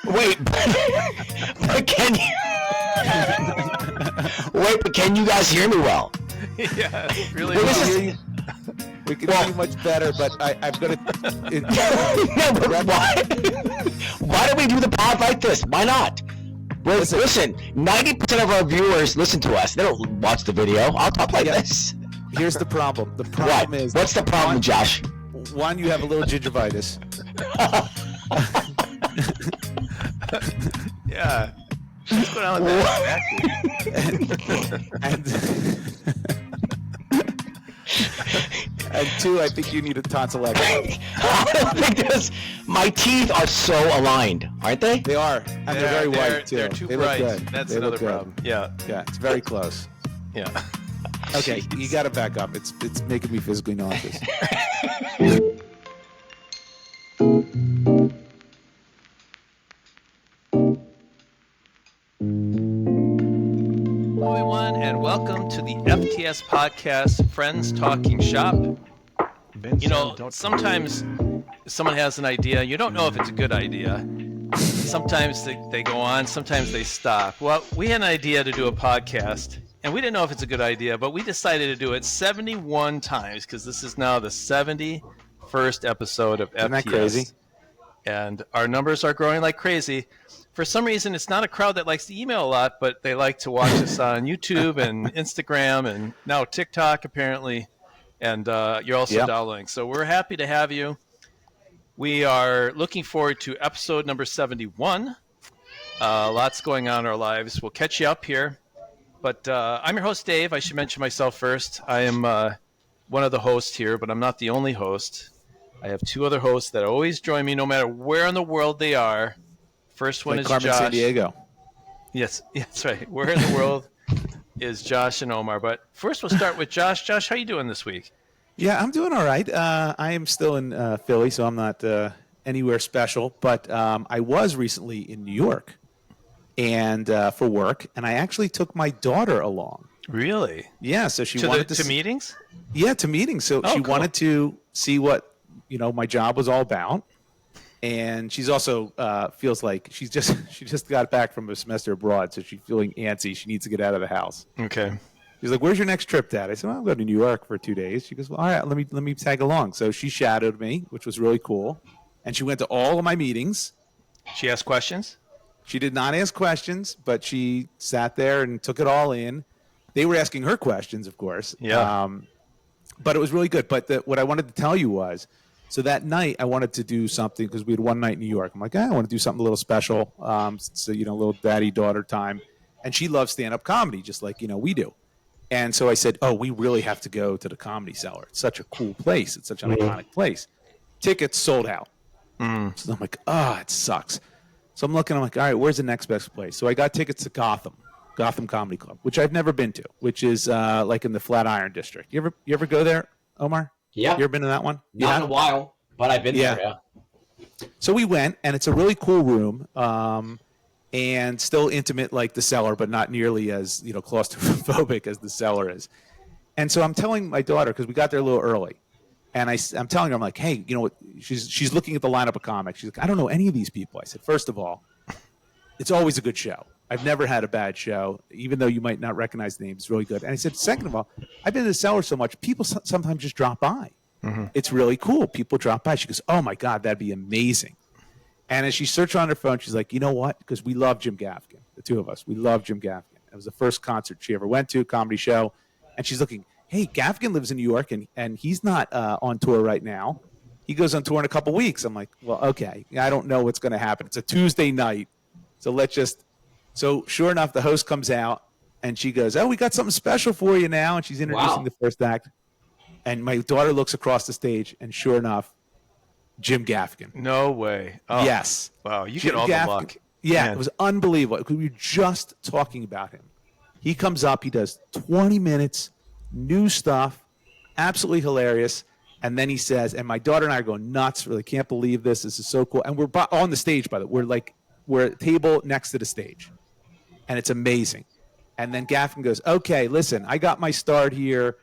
Wait, but can you? Wait, but can you guys hear me well? Yeah, really. Well, well. We can hear you much better, but I'm gonna. No, but why do we do the pod like this? Why not? Well, listen, 90% of our viewers listen to us. They don't watch the video. I'll talk like this. Here's the problem. The problem is. What's the problem, Josh? One, you have a little gingivitis. Yeah. What's going on with that? And two, I think you need a tonsillectomy. I don't think there's. My teeth are so aligned, aren't they? They are, and they're very white too. They're too they bright. Look good. That's they another look good. problem. Yeah. Yeah, it's very close. Yeah. Okay, you got to back up. It's making me physically nauseous. Hello, everyone, and welcome to the FTS podcast, Friends Talking Shop. You know, sometimes someone has an idea. You don't know if it's a good idea. Sometimes they go on, sometimes they stop. Well, we had an idea to do a podcast, and we didn't know if it's a good idea, but we decided to do it 71 times because this is now the 71st episode of FTS. Isn't that crazy? And our numbers are growing like crazy. For some reason, it's not a crowd that likes to email a lot, but they like to watch us on YouTube and Instagram and now TikTok, apparently. And you're also downloading. So we're happy to have you. We are looking forward to episode number 71. Lots going on in our lives. We'll catch you up here. But I'm your host, Dave. I should mention myself first. I am one of the hosts here, but I'm not the only host. I have two other hosts that always join me no matter where in the world they are. First one is Carmen Josh. San Diego. Yes, that's right. Where in the world is Josh and Omar? But first we'll start with Josh. Josh, how you doing this week? Yeah, I'm doing all right. I am still in Philly, so I'm not anywhere special. But I was recently in New York and for work, and I actually took my daughter along. Really? Yeah, so she wanted to meetings? Yeah, to meetings. So she wanted to see what my job was all about. And she's also feels like she just got back from a semester abroad, so she's feeling antsy. She needs to get out of the house. Okay. She's like, "Where's your next trip, Dad?" I said, "Well, I'm going to New York for 2 days." She goes, "Well, all right, let me tag along." So she shadowed me, which was really cool, and she went to all of my meetings. She asked questions? She did not ask questions, but she sat there and took it all in. They were asking her questions, of course. Yeah. But it was really good. But what I wanted to tell you was, so that night I wanted to do something because we had one night in New York. I'm like, I want to do something a little special. So, a little daddy-daughter time. And she loves stand-up comedy, just like, we do. And so I said, we really have to go to the Comedy Cellar. It's such a cool place. It's such an iconic place. Tickets sold out. So I'm like, it sucks. So I'm looking, I'm like, all right, where's the next best place? So I got tickets to Gotham Comedy Club, which I've never been to, which is like in the Flatiron District. You ever go there, Omar? Yeah. You ever been to that one? Not in a while, but I've been there, yeah. So we went, and it's a really cool room, and still intimate like the Cellar, but not nearly as claustrophobic as the Cellar is. And so I'm telling my daughter, because we got there a little early, and I'm telling her, I'm like, hey, she's looking at the lineup of comics. She's like, I don't know any of these people. I said, first of all, it's always a good show. I've never had a bad show, even though you might not recognize the name. It's really good. And I said, second of all, I've been to the Cellar so much, people sometimes just drop by. Mm-hmm. It's really cool. People drop by. She goes, oh, my God, that'd be amazing. And as she searched on her phone, she's like, you know what? Because we love Jim Gaffigan, the two of us. We love Jim Gaffigan. It was the first concert she ever went to, comedy show. And she's looking, hey, Gaffigan lives in New York, and he's not on tour right now. He goes on tour in a couple weeks. I'm like, well, okay. I don't know what's going to happen. It's a Tuesday night. So let's just – so sure enough, the host comes out, and she goes, oh, we got something special for you now. And she's introducing the first act. And my daughter looks across the stage, and sure enough, Jim Gaffigan. No way. Oh, yes. Wow, you get all the luck. Yeah, Man. It was unbelievable. We were just talking about him. He comes up, he does 20 minutes, new stuff, absolutely hilarious. And then he says, and my daughter and I are going nuts. Really can't believe this. This is so cool. And we're on the stage, by the way. We're at a table next to the stage. And it's amazing. And then Gaffigan goes, okay, listen, I got my start here.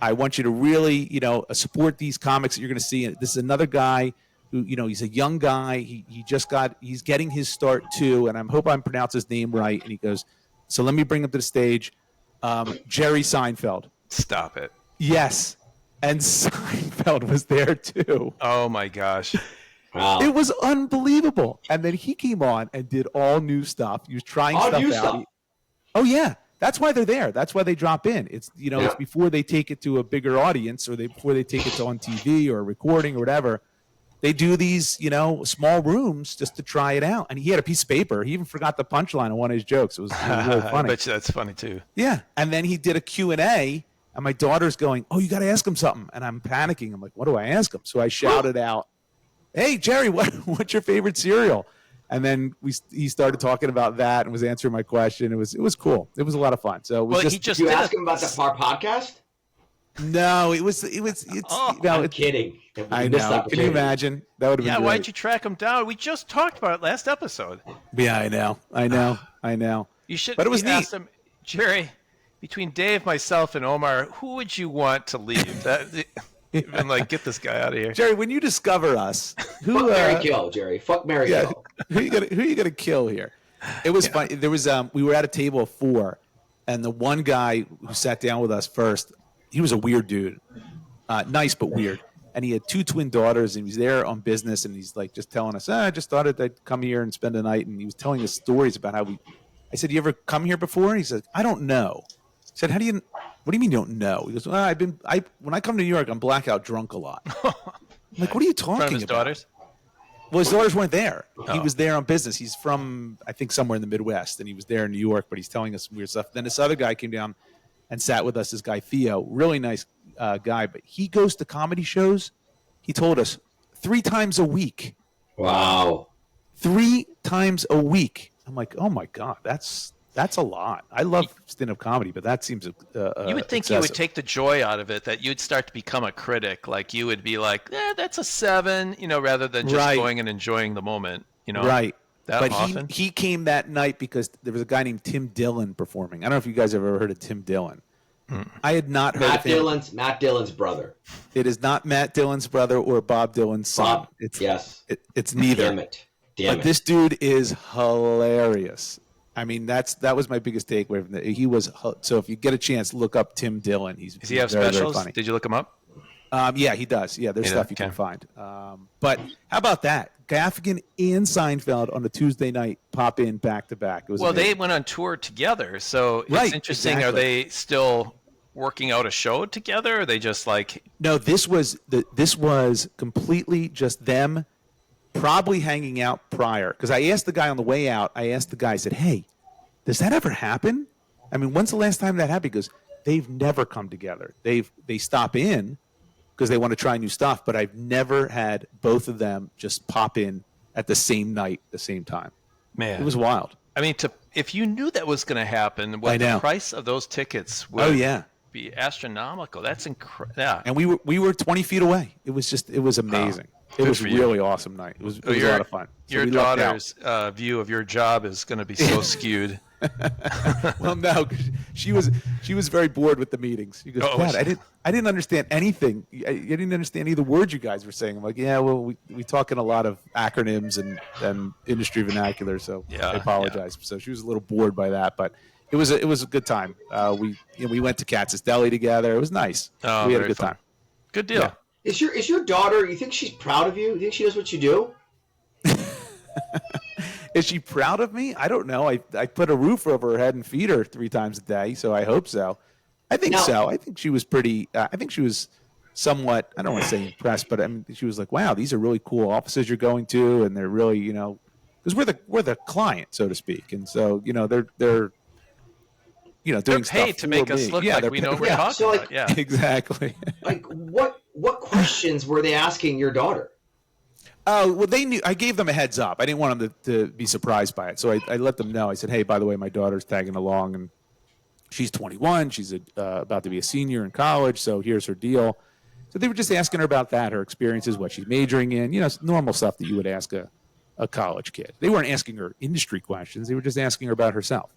I want you to really, support these comics that you're going to see. And this is another guy who, he's a young guy. He's getting his start too. And I hope I'm pronouncing his name right. And he goes, so let me bring him to the stage. Jerry Seinfeld. Stop it. Yes. And Seinfeld was there too. Oh my gosh. Wow. It was unbelievable. And then he came on and did all new stuff. He was trying stuff out. Stuff. Oh yeah. That's why they're there. That's why they drop in. It's it's before they take it to a bigger audience, or before they take it to on TV or recording or whatever. They do these, small rooms just to try it out. And he had a piece of paper. He even forgot the punchline on one of his jokes. It was really funny. I bet you that's funny too. Yeah. And then he did a Q&A, and my daughter's going, "Oh, you got to ask him something." And I'm panicking. I'm like, "What do I ask him?" So I shouted out, "Hey, Jerry, what's your favorite cereal?" And then he started talking about that and was answering my question. It was cool. It was a lot of fun. So it was Did you ask him about our podcast? No, it's I'm kidding. I know. Can you imagine? That would have been great. Why'd you track him down? We just talked about it last episode. Yeah, I know. You should. But it was asked him, Jerry. Between Dave, myself, and Omar, who would you want to leave? And get this guy out of here, Jerry. When you discover us, fuck Mary kill, Jerry. Fuck Mary kill. Who you gonna kill here? It was funny. There was we were at a table of 4, and the one guy who sat down with us first, he was a weird dude, nice but weird, and he had 2 twin daughters, and he was there on business, and he's just telling us, I just thought I'd come here and spend the night, and he was telling us stories about how I said, "You ever come here before?" And he said, "I don't know." I said, "What do you mean you don't know?" He goes, "Well, when I come to New York, I'm blackout drunk a lot." I'm like, "What are you talking From his about?" daughters? Well, his daughters weren't there. Oh. He was there on business. He's from, I think, somewhere in the Midwest, and he was there in New York, but he's telling us some weird stuff. Then this other guy came down and sat with us, this guy Theo, really nice guy, but he goes to comedy shows, he told us, 3 times a week. Wow. 3 times a week. I'm like, oh my God, that's a lot. I love stand-up comedy, but that seems you would think excessive. you would take the joy out of it, that you'd start to become a critic. Like you would be like, that's a 7, rather than just going and enjoying the moment, Right. That but often. he came that night because there was a guy named Tim Dillon performing. I don't know if you guys have ever heard of Tim Dillon. I had not heard of him. Matt Dillon's brother. It is not Matt Dillon's brother or Bob Dylan's son. It's neither. Damn it. But this dude is hilarious. I mean, that was my biggest takeaway from that. He was so. If you get a chance, look up Tim Dillon. Does he have very, specials? very funny. Did you look him up? Yeah, he does. Yeah, there's stuff you can find. But how about that? Gaffigan and Seinfeld on a Tuesday night pop in back to back. It was amazing. They went on tour together, so it's interesting. Exactly. Are they still working out a show together? Or are they just No, this was completely just them. Probably hanging out prior, because I asked the guy on the way out. I said, "Hey, does that ever happen? I mean, when's the last time that happened?" Because they've never come together. They stop in because they want to try new stuff, but I've never had both of them just pop in at the same night, the same time. Man, it was wild. I mean, if you knew that was going to happen, the price of those tickets would be astronomical. That's incredible. Yeah, and we were 20 feet away. It was amazing. It was a really awesome night. It was a lot of fun. So your daughter's view of your job is going to be so skewed. Well, no, she was very bored with the meetings. She goes, "Dad, I didn't understand anything. I didn't understand any of the words you guys were saying." I'm like, "Yeah, well, we talk in a lot of acronyms and industry vernacular, so I apologize." Yeah. So she was a little bored by that, but it was a good time. We went to Katz's Deli together. It was nice. We had a good time. Good deal. Yeah. Is your daughter? You think she's proud of you? You think she knows what you do? Is she proud of me? I don't know. I put a roof over her head and feed her 3 times a day, so I hope so. I think so. I think she was pretty. I think she was somewhat. I don't want to say impressed, but I mean, she was like, "Wow, these are really cool offices you're going to, and they're really, because we're the client, so to speak, and so they're." Doing they're stuff paid to make us look like we know what we're talking about. Yeah, exactly. What questions were they asking your daughter? Oh, well, they knew. I gave them a heads up. I didn't want them to be surprised by it, so I let them know. I said, "Hey, by the way, my daughter's tagging along, and she's 21. She's about to be a senior in college, so here's her deal." So they were just asking her about that, her experiences, what she's majoring in, normal stuff that you would ask a college kid. They weren't asking her industry questions. They were just asking her about herself.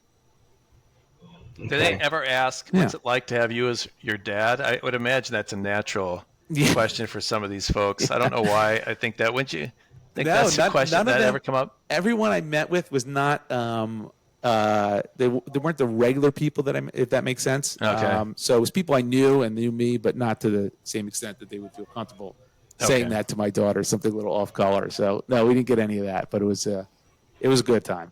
Do they ever ask, what's it like to have you as your dad? I would imagine that's a natural question for some of these folks. I don't know why. I think that wouldn't you think No, that's a question that them, ever come up? Everyone I met with was not. They weren't the regular people if that makes sense. Okay. So it was people I knew and knew me, but not to the same extent that they would feel comfortable saying that to my daughter, something a little off color. So no, we didn't get any of that, but it was a good time.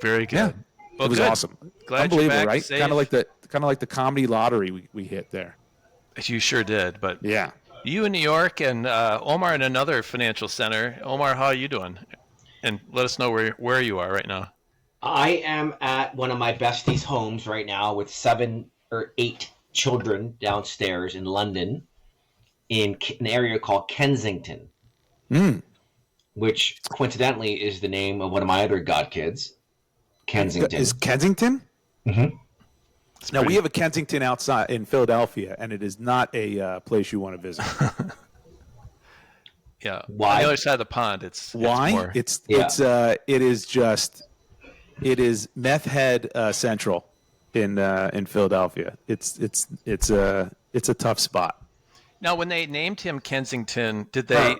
Very good. Yeah. Well, It was good. awesome. Glad you're Unbelievable, back right? safe. Kind of like the comedy lottery we hit there. You sure did. But Yeah. you in New York and Omar in another financial center. Omar, how are you doing? And let us know where you are right now. I am at one of my besties' homes right now with 7 or 8 children downstairs in London in an area called Kensington, which coincidentally is the name of one of my other godkids, Kensington. Is Kensington? Mm-hmm. Now, we have a Kensington outside in Philadelphia, and it is not a place you want to visit. Yeah. Why? On the other side of the pond, it's Why? more. It is meth head central in Philadelphia. It's a tough spot. Now, when they named him Kensington, did they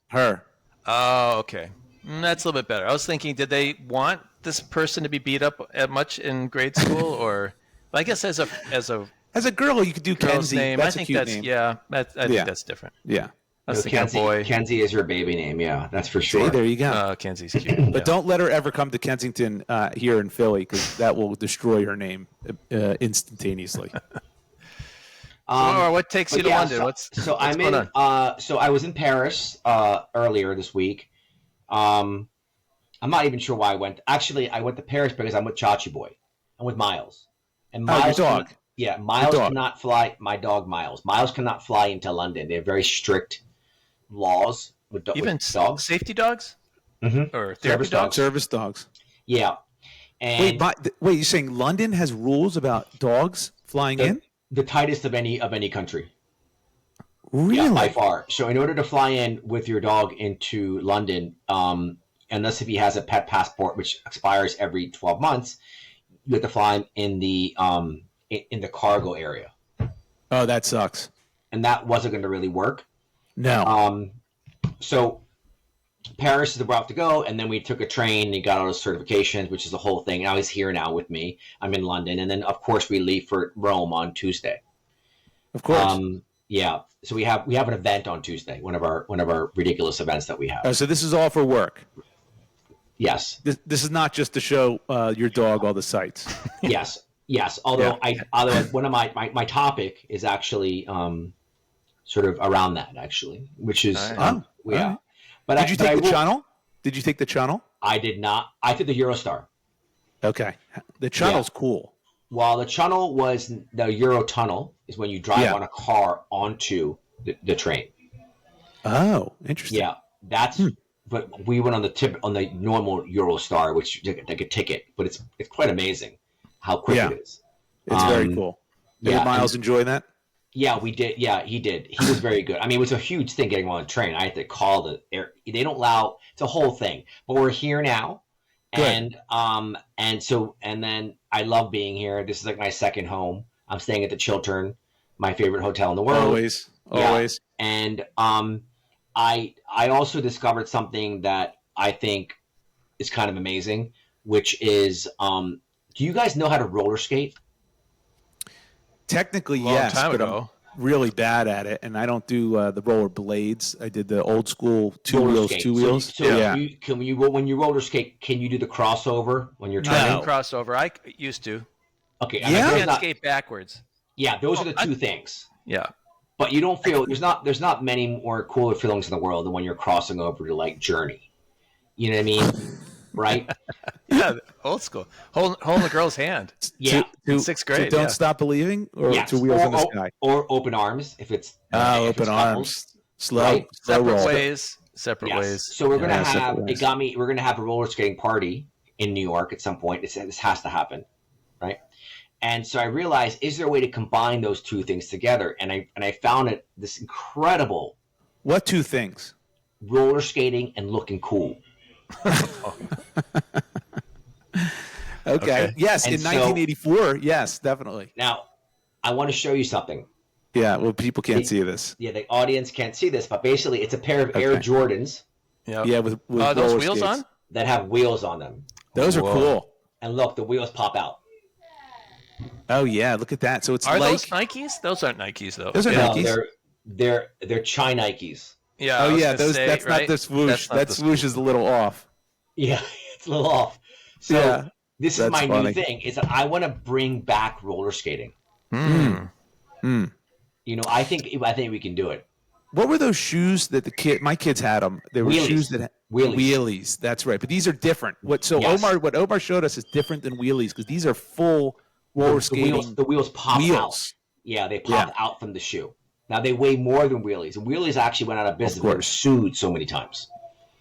Her. Oh, okay. That's a little bit better. I was thinking, did they want this person to be beat up much in grade school, or I guess as a girl you could do girl's Kenzie. name? That's I think a cute that's name. I think that's different. Yeah. I was thinking Kenzie, boy. Kenzie is her baby name. Yeah, that's for sure. See, there you go. Kenzie's cute. But don't let her ever come to Kensington here in Philly, because that will destroy her name instantaneously. Or what takes you to London? What's going on? So I was in Paris earlier this week. I'm not even sure why I went. Actually, I went to Paris because I'm with Chachi Boy. I'm with Miles. And Miles, your dog. Miles cannot fly. My dog Miles. Miles cannot fly into London. They have very strict laws with dogs. Safety dogs, or therapy Service dogs. Service dogs. Yeah. And wait, you're saying London has rules about dogs flying in? The tightest of any country. Really? Yeah, by far. So in order to fly in with your dog into London, unless if he has a pet passport, which expires every 12 months, you have to fly him in the cargo area. Oh, that sucks. And that wasn't going to really work. No. So Paris is the route to go, and then we took a train and he got all his certifications, which is the whole thing. Now he's here now with me. I'm in London, and then of course we leave for Rome on Tuesday. Of course. Yeah. So we have an event on Tuesday, one of our ridiculous events that we have. Oh, so this is all for work. Yes. This is not just to show your dog all the sights. Yes. Although one of my topic is actually sort of around that, actually, which is yeah. Right. But Did you take the Channel? Did you take the Channel? I did not. I took the Eurostar. Okay. The Channel's cool. While the Channel was the Euro Tunnel is when you drive on a car onto the train. Oh, interesting. Yeah, that's. But we went on the normal Eurostar, which like a ticket, but it's quite amazing how quick it is. It's very cool. Did Miles enjoy that? Yeah, we did. Yeah, he did. He was very good. I mean, it was a huge thing getting on the train. I had to call the air. They don't allow. It's a whole thing. But we're here now, and then I love being here. This is like my second home. I'm staying at the Chiltern, my favorite hotel in the world. Always. And I also discovered something that I think is kind of amazing, which is do you guys know how to roller skate? Technically, yes, but I'm really bad at it, and I don't do the roller blades. I did the old school two wheels. Can you when you roller skate? Can you do the crossover when you're turning? No. Crossover. I used to. Okay. I can't skate backwards. Yeah, those are the two things. Yeah. But you don't feel there's not many more cooler feelings in the world than when you're crossing over to like Journey. You know what I mean? Right? Yeah, old school. Holding the girl's hand. Yeah. In sixth grade. Don't stop believing, or two wheels in the sky, or open arms if it's open arms. Slow Separate roll. Separate ways. So we're gonna have We're gonna have a roller skating party in New York at some point. This has to happen, right? And so I realized, is there a way to combine those two things together? And I found this incredible. What two things? Roller skating and looking cool. Okay. Yes, in 1984. Yes, definitely. Now, I want to show you something. Yeah, well, people can't see this. Yeah, the audience can't see this, but basically it's a pair of Air Jordans. Yep. Yeah, with those roller wheels skates on? That have wheels on them. Those are cool. And look, the wheels pop out. Oh yeah, look at that. So it's Are like those Nikes? Those aren't Nikes though. Those are No, Nikes. they're Chi Nikes. Yeah. Oh I was yeah, gonna those. say, That's right? not the swoosh. That swoosh is a little off. Yeah, it's a little off. So Yeah, this is my funny. new thing. Is that I want to bring back roller skating. You know, I think we can do it. What were those shoes that my kids had them? They were Wheelies. shoes that wheelies. That's right. But these are different. What Omar showed us is different than wheelies because these are full roller skating. The wheels pop out. Yeah, they pop out from the shoe. Now they weigh more than wheelies, and wheelies actually went out of business. They were sued so many times.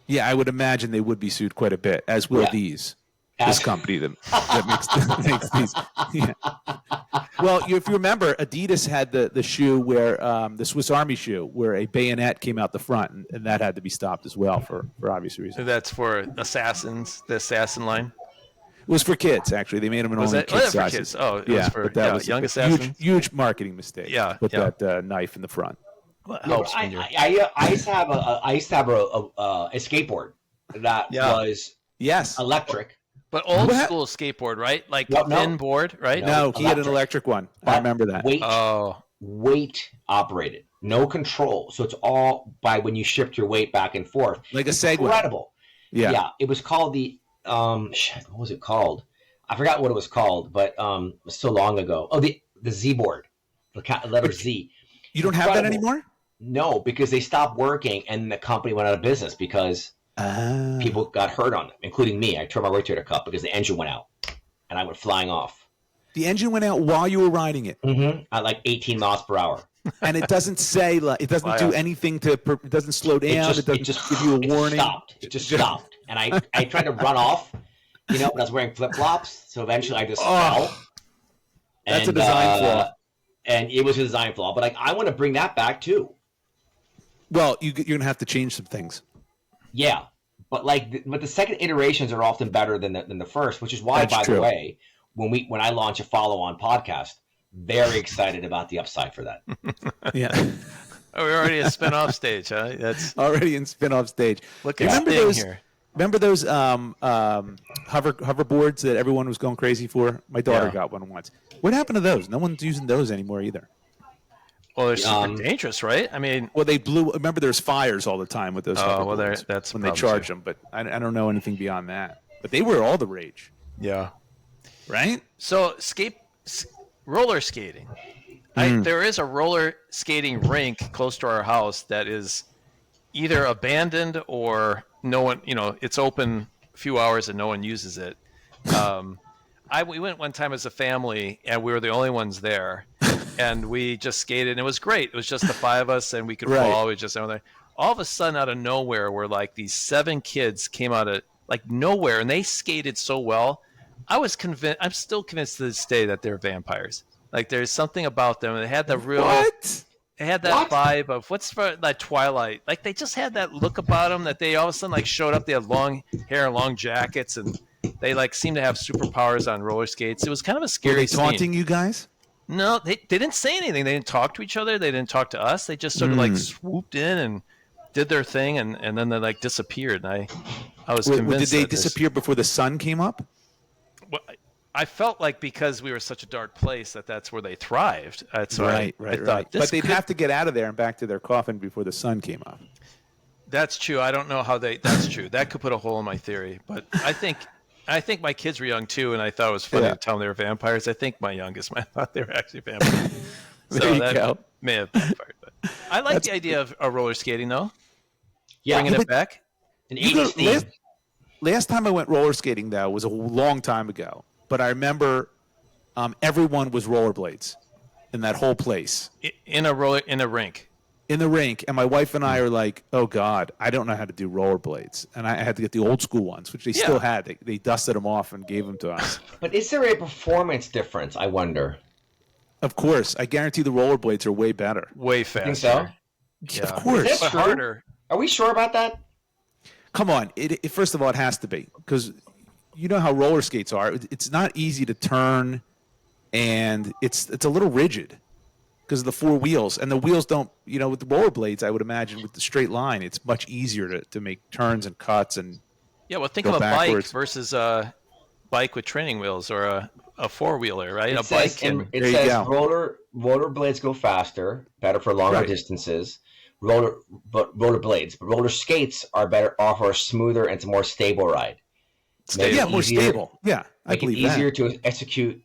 Yeah, I would imagine they would be sued quite a bit, as will these. This company that makes these. Yeah. Well, if you remember, Adidas had the shoe where the Swiss Army shoe, where a bayonet came out the front, and that had to be stopped as well for obvious reasons. So that's for assassins, the assassin line. It was for kids, actually. They made them in only kids sizes. For kids. Oh, it yeah, was for but that was young a assassins. huge marketing mistake. Yeah, put that knife in the front. Well, it No, helps when I used to have a skateboard that was electric. But old school skateboard, right? Like thin board, right? No, he had an electric one. I remember that. Weight operated, no control. So it's all by when you shift your weight back and forth. Like a Segway. Incredible. Yeah. It was called the what was it called? I forgot what it was called, but it was so long ago. Oh, the Z board, the letter Z. You don't have that anymore? No, because they stopped working and the company went out of business because people got hurt on them, including me. I tore my rotator cuff because the engine went out and I went flying off. The engine went out while you were riding it? Mm-hmm. At like 18 miles per hour. And it doesn't say, it doesn't do anything it doesn't slow down, it doesn't give you a warning. It just stopped. And I tried to run off, but I was wearing flip-flops, so eventually I just fell. That's a design flaw. And it was a design flaw, but I want to bring that back too. Well, you're going to have to change some things. Yeah, but the second iterations are often better than the first, which is why, the way, when I launch a follow-on podcast, very excited about the upside for that. Yeah. Oh, we're already at spin-off stage, huh? That's already in spin-off stage. Look at Sting here. Remember those hoverboards that everyone was going crazy for? My daughter got one once. What happened to those? No one's using those anymore either. Well, they're super dangerous, right? I mean, they blew. Remember, there's fires all the time with those. Oh, well, that's when they charge them. But I don't know anything beyond that. But they were all the rage. Yeah. Right. So roller skating. There is a roller skating rink close to our house that is either abandoned or no one. It's open a few hours and no one uses it. We went one time as a family and we were the only ones there. And we just skated, and it was great. It was just the five of us, and we could fall. We just all of a sudden, out of nowhere, were like these 7 kids came out of like nowhere, and they skated so well. I was convinced. I'm still convinced to this day that they're vampires. Like there's something about them. They had the real. What? They had that vibe of what's for like Twilight. Like they just had that look about them that they all of a sudden showed up. They had long hair and long jackets, and they seemed to have superpowers on roller skates. It was kind of a scary. Were they taunting you guys? No, they didn't say anything. They didn't talk to each other. They didn't talk to us. They just sort of swooped in and did their thing, and then they disappeared. And I was convinced. Did they disappear before the sun came up? Well, I felt like because we were such a dark place that's where they thrived. That's right. But they'd have to get out of there and back to their coffin before the sun came up. That's true. I don't know how that's true. That could put a hole in my theory. But I think my kids were young too, and I thought it was funny to tell them they were vampires. I think my youngest man thought they were actually vampires. So that may have backfired. But I like the idea of roller skating, though. Yeah, bringing it back. An 80s theme. Last time I went roller skating, though, was a long time ago. But I remember everyone was rollerblades in that whole place. In a rink. In the rink, and my wife and I are like, "Oh God, I don't know how to do rollerblades," and I had to get the old school ones, which they still had. They dusted them off and gave them to us. But is there a performance difference? I wonder. Of course, I guarantee the rollerblades are way better, way faster. Think so? Yeah. Of course, is that true? Harder. Are we sure about that? Come on, first of all, it has to be because you know how roller skates are. It's not easy to turn, and it's a little rigid. because of the 4 wheels, and the wheels don't. With the rollerblades, I would imagine with the straight line, it's much easier to make turns and cuts and. Yeah, well, think go of a backwards. bike versus a bike with training wheels or a four-wheeler, right? It a says, bike and it There you says go. rollerblades go faster, better for longer Right. distances. Rollerblades, but roller skates are better, offer a smoother and more stable ride. Make it Yeah, more easier- stable. Yeah, I Make it believe easier that. to execute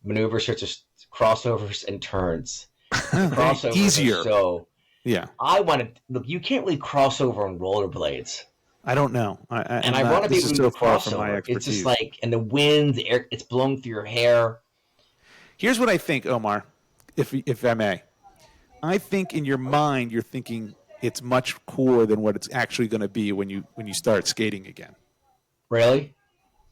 maneuvers such as crossovers and turns. Crossovers Easier. are so. Yeah, I want to look. You can't really cross over on rollerblades, I don't know. and I want to be this able is to so do far from my crossover. expertise. It's just like, and the wind, the air, it's blowing through your hair. Here's what I think, Omar, if I may. I think in your mind you're thinking it's much cooler than what it's actually going to be when you start skating again. Really?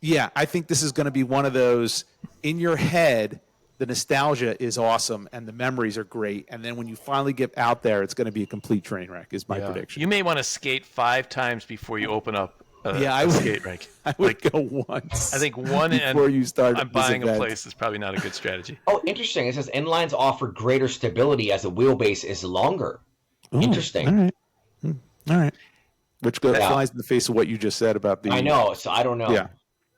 Yeah, I think this is going to be one of those in your head. The nostalgia is awesome and the memories are great, and then when you finally get out there, it's going to be a complete train wreck. Is my prediction. You may want to skate 5 times before you open up I a would, skate rink. I would go once. I think one before and you start. I'm this buying a event. place is probably not a good strategy. Oh, interesting. It says inlines offer greater stability as the wheelbase is longer. Ooh, Interesting. All right. All right. Which Yeah. flies in the face of what you just said about the. I know, so I don't know. Yeah.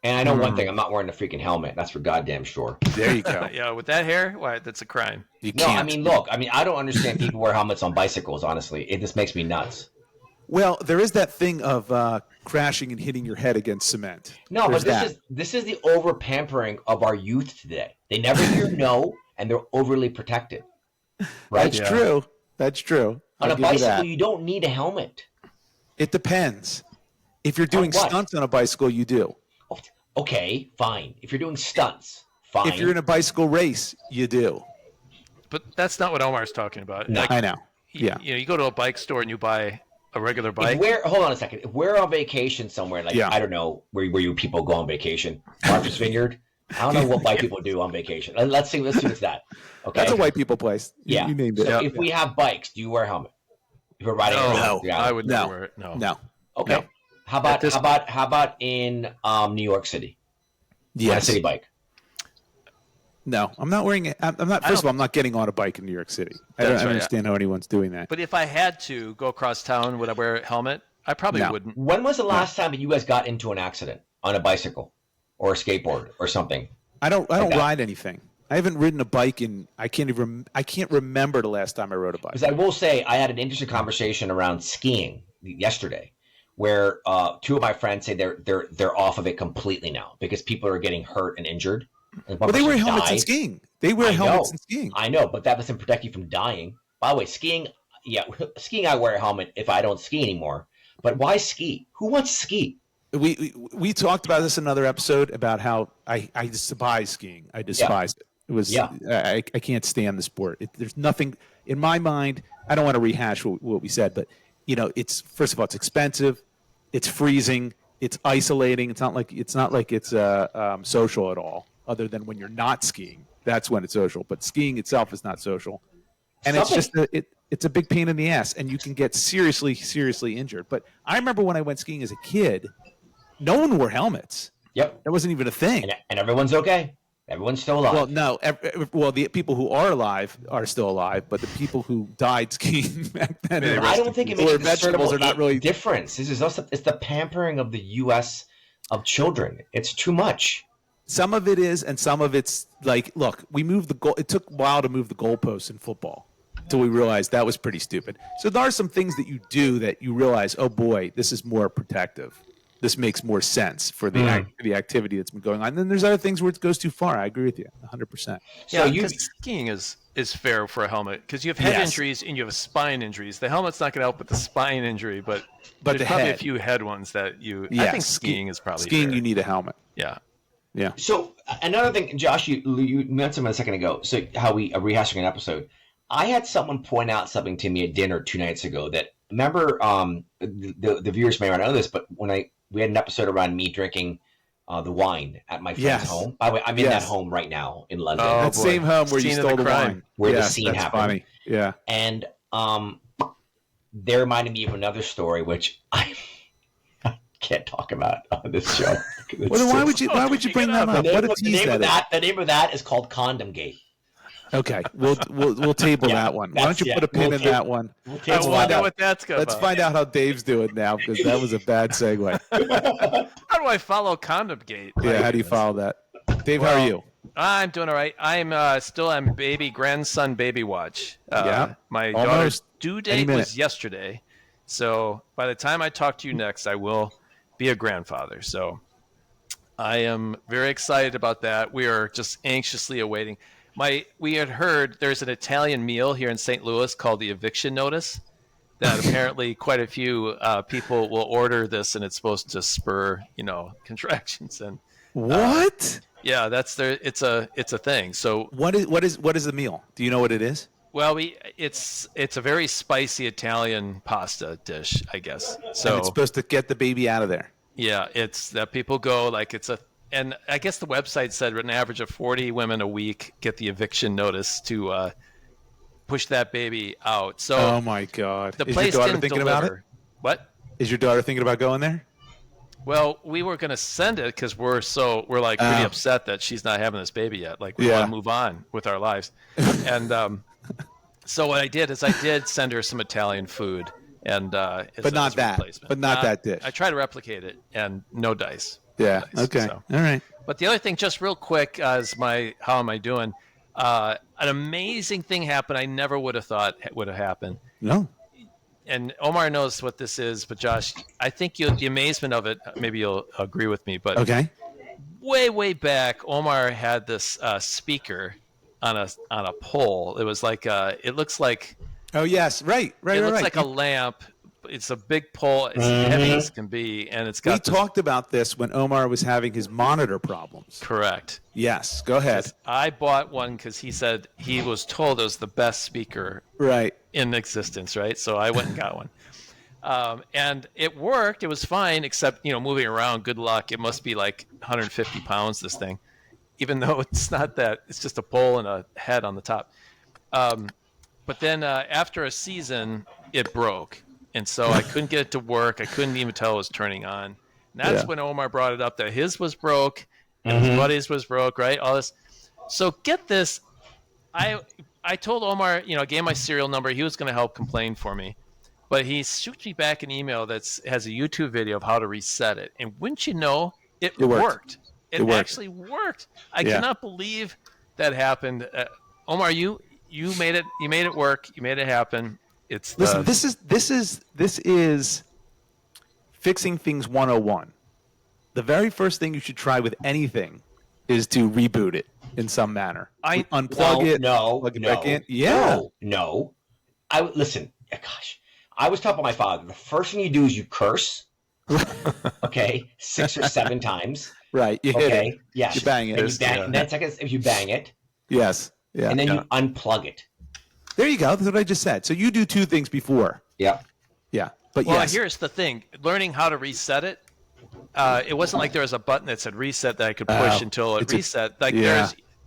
And I know one thing: I'm not wearing a freaking helmet. That's for goddamn sure. There you go. Yeah, with that hair, why? That's a crime. You No, can't. I mean, look. I mean, I don't understand people wear helmets on bicycles. Honestly, it just makes me nuts. Well, there is that thing of crashing and hitting your head against cement. No, There's but that. this is the over pampering of our youth today. They never hear no, and they're overly protected. Right? That's true. That's true. On I'll a give you bicycle, that. you don't need a helmet. It depends. If you're doing what? stunts on a bicycle, you do. Oh, okay, fine. If you're doing stunts, fine. If you're in a bicycle race, you do. But that's not what Omar's talking about. No. Like, I know. Yeah. You go to a bike store and you buy a regular bike. Hold on a second. If we're on vacation somewhere, like Yeah. I don't know where you people go on vacation, Martha's Vineyard. I don't know what white people do on vacation. Let's see what's that. Okay, That's a white people place. Yeah. You named it. So if we have bikes, do you wear a helmet? If we're riding around, No. I would never No. wear it. No. No. Okay. No. How about At this- how about in New York City? On a Yes. city bike. No. I'm not wearing it. I'm not. First of all, I'm not getting on a bike in New York City. I don't That's right, understand how anyone's doing that. But if I had to go across town, would I wear a helmet? I probably No. wouldn't. When was the last time that you guys got into an accident on a bicycle or a skateboard or something? I don't that. ride anything. I haven't ridden a bike in. I can't remember the last time I rode a bike. Because I will say I had an interesting conversation around skiing yesterday, where 2 of my friends say they're off of it completely now because people are getting hurt and injured. And one Well, they wear person helmets in died. skiing. They wear I helmets know. in skiing. I know, but that doesn't protect you from dying. By the way, skiing, skiing I wear a helmet if I don't ski anymore. But why ski? Who wants to ski? We talked about this in another episode about how I despise skiing. I despise it. It was I can't stand the sport. There's nothing in my mind. I don't want to rehash what we said, but it's first of all, it's expensive, it's freezing, it's isolating. It's not like it's social at all. Other than when you're not skiing, that's when it's social. But skiing itself is not social, and it's just it's a big pain in the ass, and you can get seriously injured. But I remember when I went skiing as a kid, no one wore helmets. Yep. That wasn't even a thing. And everyone's okay. Everyone's still alive. Well, no. The people who are alive are still alive, but the people who died skiing back then, I don't think it or makes a vegetables are not really. difference. This is also, it's the pampering of the U.S. of children. It's too much. Some of it is, and some of it's like, look, we moved the goal. It took a while to move the goalposts in football until we realized that was pretty stupid. So there are some things that you do that you realize, oh boy, this is more protective. This makes more sense for the activity that's been going on. And then there's other things where it goes too far. I agree with you 100%. Yeah, because skiing is fair for a helmet because you have head Yes. injuries and you have spine injuries. The helmet's not going to help with the spine injury, but there's the probably head. a few head ones that you. Yeah, I think skiing is probably skiing. fair. You need a helmet. Yeah. Yeah. So another thing, Josh, you mentioned a second ago. So how we are rehashing an episode. I had someone point out something to me at dinner 2 nights ago. That remember, the viewers may not know this, but when we had an episode around me drinking the wine at my friend's home. By the way, I'm in that home right now in London. Oh, That boy. same home where you Scene of stole the the crime. wine. Where the Yes, scene that's happened. funny. Yeah. And they reminded me of another story, which I can't talk about on this show. Well, then why would you bring that up? What a tease that is. The name of that is called Condom Gate. Okay, we'll table that one. Why don't you put a pin in that one? I wonder what that's going to Let's find out how Dave's doing now, because that was a bad segue. How do I follow Condom Gate? Yeah, how do you follow that? Dave, how are you? I'm doing all right. I'm still on grandson baby watch. My Almost daughter's due date minute. was yesterday. So by the time I talk to you next, I will be a grandfather. So I am very excited about that. We are just anxiously awaiting. We had heard there's an Italian meal here in St. Louis called the eviction notice that apparently quite a few people will order this, and it's supposed to spur, contractions. And What? yeah, it's a thing. So What is the meal? Do you know what it is? well, it's a very spicy Italian pasta dish, I guess. So And it's supposed to get the baby out of there. yeah, it's that people go and I guess the website said an average of 40 women a week get the eviction notice to push that baby out. So Oh my God! the Is place your daughter didn't thinking deliver. about it? What? Is your daughter thinking about going there? Well, we were going to send it because we're like pretty upset that she's not having this baby yet. Like we want to move on with our lives. And so what I did is I did send her some Italian food, and But not that. But not that dish. I tried to replicate it, and no dice. Yeah. No dice, Okay. so. All right. But the other thing, just real quick, is how am I doing? An amazing thing happened. I never would have thought would have happened. No. And Omar knows what this is, but Josh, I think the amazement of it, maybe you'll agree with me, but Okay. way back, Omar had this speaker on a pole. It was like it looks like Oh yes. Right. it looks like a lamp. It's a big pole. It's heavy as can be, and it's got. We talked about this when Omar was having his monitor problems. Correct. Yes. Go ahead. I bought one because he said he was told it was the best speaker Right. in existence, right? So I went and got one. And it worked. It was fine, except, moving around, good luck. It must be like 150 pounds, this thing, even though it's not that. It's just a pole and a head on the top. But then after a season, it broke. And so I couldn't get it to work. I couldn't even tell it was turning on. And that's when Omar brought it up that his was broke and his buddy's was broke, right? All this. So get this. I told Omar, gave my serial number. He was going to help complain for me. But he shoots me back an email that has a YouTube video of how to reset it. And wouldn't you know, it worked. It worked. actually worked. I cannot believe that happened. Omar, you made it. You made it work. You made it happen. Listen, this is fixing things 101. The very first thing you should try with anything is to reboot it in some manner. Unplug it. Plug it back in. Yeah. No. Listen. Gosh, I was taught by my father. The first thing you do is you curse. Okay, 6 or 7 times. Right. You hit it. Yes. You bang it. And then second, if you bang it. Yes. Yeah. And then you unplug it. There you go. That's what I just said. So you do 2 things before. Yeah. Yeah. But well, yes. Here's the thing. Learning how to reset it, it wasn't like there was a button that said reset that I could push until it reset. Like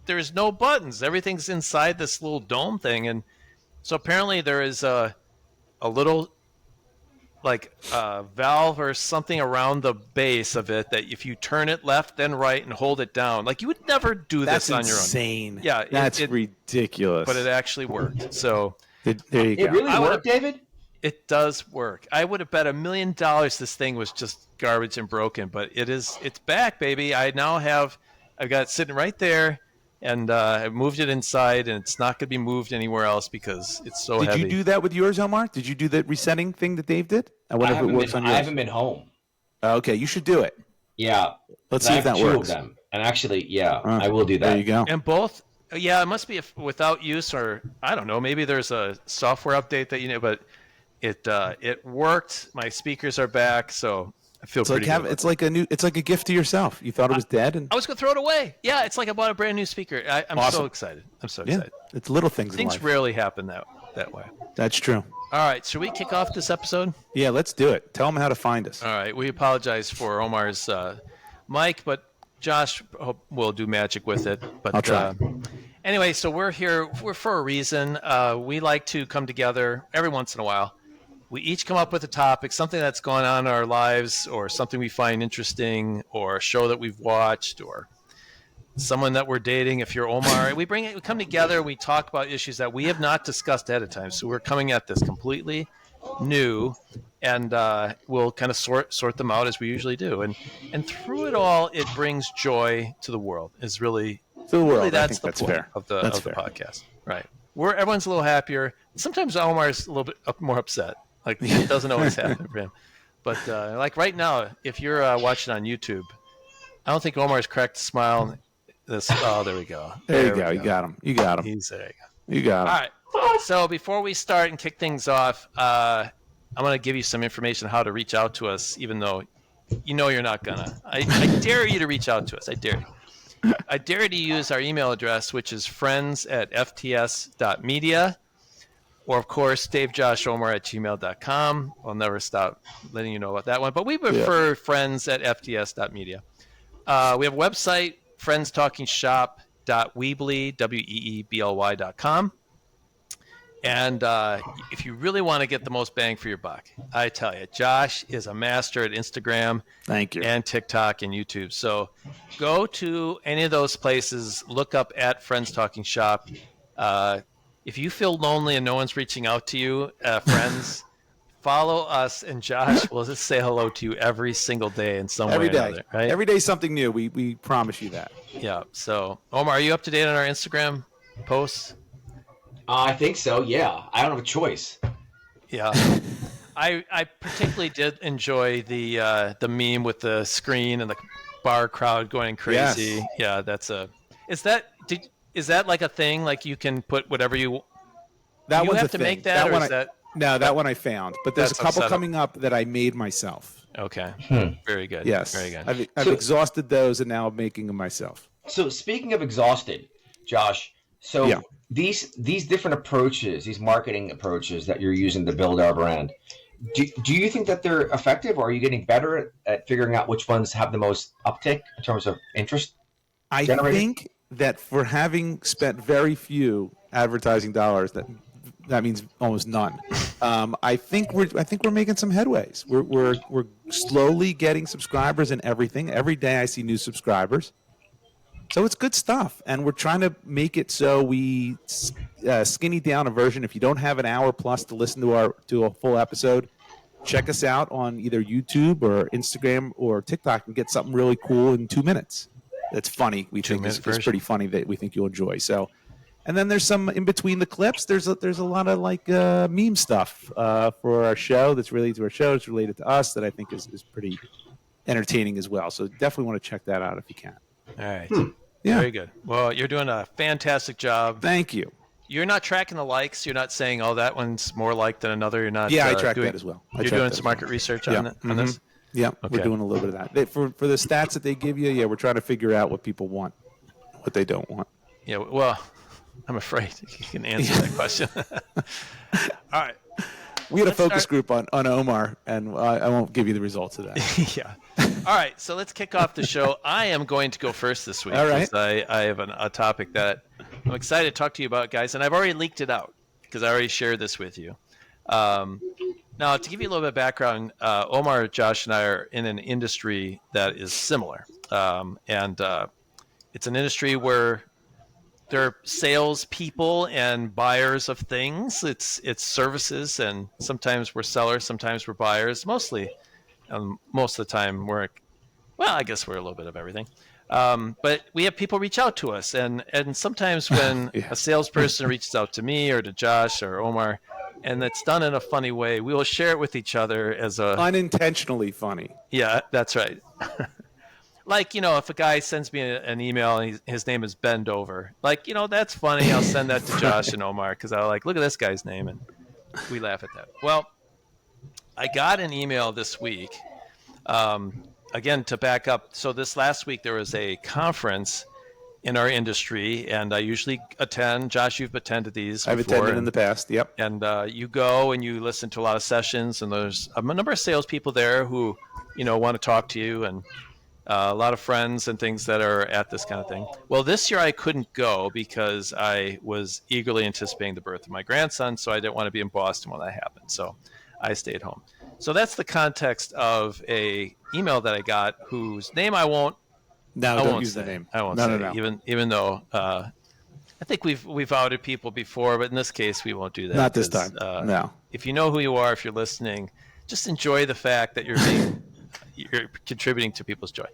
there's no buttons. Everything's inside this little dome thing. And so apparently there is a little valve or something around the base of it that if you turn it left then right and hold it down, like you would never do this on your own. That's insane. Yeah, that's ridiculous. But it actually worked. So there you go. It really worked, David? It does work. I would have bet $1 million this thing was just garbage and broken, but it's back, baby. I've got it sitting right there. And I moved it inside, and it's not going to be moved anywhere else because it's so heavy. Did you do that with yours, Omar? Did you do the resetting thing that Dave did? I wonder if it works on yours. I haven't been home. Okay, you should do it. Yeah. Let's see if that works. 2 of them. And actually, I will do that. There you go. And both, it must be without use, or I don't know, maybe there's a software update that but it worked. My speakers are back, so I feel pretty good. It's like a gift to yourself. You thought it was dead, and I was gonna throw it away. Yeah, it's like I bought a brand new speaker. I'm awesome. so excited. I'm so excited. It's little things. Things in life. rarely happen that way. That's true. All right, should we kick off this episode? Yeah, let's do it. Tell them how to find us. All right, we apologize for Omar's mic, but Josh will do magic with it. But I'll try. Anyway, so we're here. We're for a reason. We like to come together every once in a while. We each come up with a topic, something that's gone on in our lives, or something we find interesting, or a show that we've watched, or someone that we're dating, if you're Omar, we come together, we talk about issues that we have not discussed ahead of time. So we're coming at this completely new, and we'll kind of sort them out as we usually do. And through it all, it brings joy to the world. Is really To the world. really I that's think the that's point fair. of the That's of the fair. podcast, right? Where everyone's a little happier. Sometimes Omar's a little bit more upset. Like it doesn't always happen for him. But like right now, if you're watching on YouTube, I don't think Omar's cracked a smile. Oh, there we go. There you go. You got him. You got him. He's there. You got him. All right. So before we start and kick things off, I'm going to give you some information on how to reach out to us, even though you know you're not gonna. I dare you to reach out to us. I dare you. I dare you to use our email address, which is friends@fts.media. Or, of course, DaveJoshOmar@gmail.com. I'll never stop letting you know about that one. But we prefer friends@fts.media. We have a website, friendstalkingshop.weebly.com. And if you really want to get the most bang for your buck, I tell you, Josh is a master at Instagram. Thank you. And TikTok and YouTube. So go to any of those places, look up at Friends Talking Shop. If you feel lonely and no one's reaching out to you, friends, follow us, and Josh will just say hello to you every single day in some way or another. Right? Every day something new. We promise you that. Yeah. So, Omar, are you up to date on our Instagram posts? I think so. Yeah, I don't have a choice. Yeah. I particularly did enjoy the meme with the screen and the bar crowd going crazy. Yes. Yeah, is that like a thing? Like you can put whatever you. That you one's have a to thing. make that, or one is that? No, that one I found. But there's a That's couple upset. coming up that I made myself. Okay. Very good. Yes. Very good. I've exhausted those, and now I'm making them myself. So speaking of exhausted, Josh, these different approaches, these marketing approaches that you're using to build our brand, do you think that they're effective, or are you getting better at figuring out which ones have the most uptick in terms of interest? I think that for having spent very few advertising dollars, that means almost none. I think we're making some headways. We're slowly getting subscribers and everything. Every day I see new subscribers. So it's good stuff, and we're trying to make it so we skinny down a version. If you don't have an hour plus to listen to a full episode, check us out on either YouTube or Instagram or TikTok and get something really cool in 2 minutes. That's funny. We think it's pretty funny that we think you'll enjoy. So, and then there's some in between the clips. There's a lot of like meme stuff for our show that's related to our show. It's related to us that I think is pretty entertaining as well. So definitely want to check that out if you can. All right. Yeah. Very good. Well, you're doing a fantastic job. Thank you. You're not tracking the likes. You're not saying, "Oh, that one's more liked than another." You're not. Yeah, I track that as well. You're doing some market research on this. Yeah, Okay. We're doing a little bit of that. For the stats that they give you, we're trying to figure out what people want, what they don't want. Yeah. Well, I'm afraid you can answer that question. All right. We had a focus group on Omar, and I won't give you the results of that. Yeah. All right. So let's kick off the show. I am going to go first this week. All right. I have a topic that I'm excited to talk to you about, guys, and I've already leaked it out because I already shared this with you. Now, to give you a little bit of background, Omar, Josh, and I are in an industry that is similar. And it's an industry where there are sales people and buyers of things. It's services, and sometimes we're sellers, sometimes we're buyers. Most of the time I guess we're a little bit of everything. But we have people reach out to us, and sometimes when a salesperson reaches out to me or to Josh or Omar, and it's done in a funny way, we will share it with each other as a unintentionally funny. Yeah, that's right. Like, if a guy sends me an email and his name is Bend Over, like, that's funny. I'll send that to Josh and Omar because I'll look at this guy's name, and we laugh at that. Well, I got an email this week. Again, to back up, so this last week there was a conference in our industry, and I usually attend. Josh, you've attended these before. I've attended in the past, yep. And you go and you listen to a lot of sessions, and there's a number of salespeople there who, want to talk to you, and a lot of friends and things that are at this kind of thing. Well, this year I couldn't go because I was eagerly anticipating the birth of my grandson, so I didn't want to be in Boston when that happened. So I stayed home. So that's the context of a email that I got whose name I won't No, I don't won't use say. the name. I won't No, say. no, no. Even though I think we've outed people before, but in this case we won't do that. Not this 'cause, time. No. If you know who you are, if you're listening, just enjoy the fact that you're contributing to people's joy.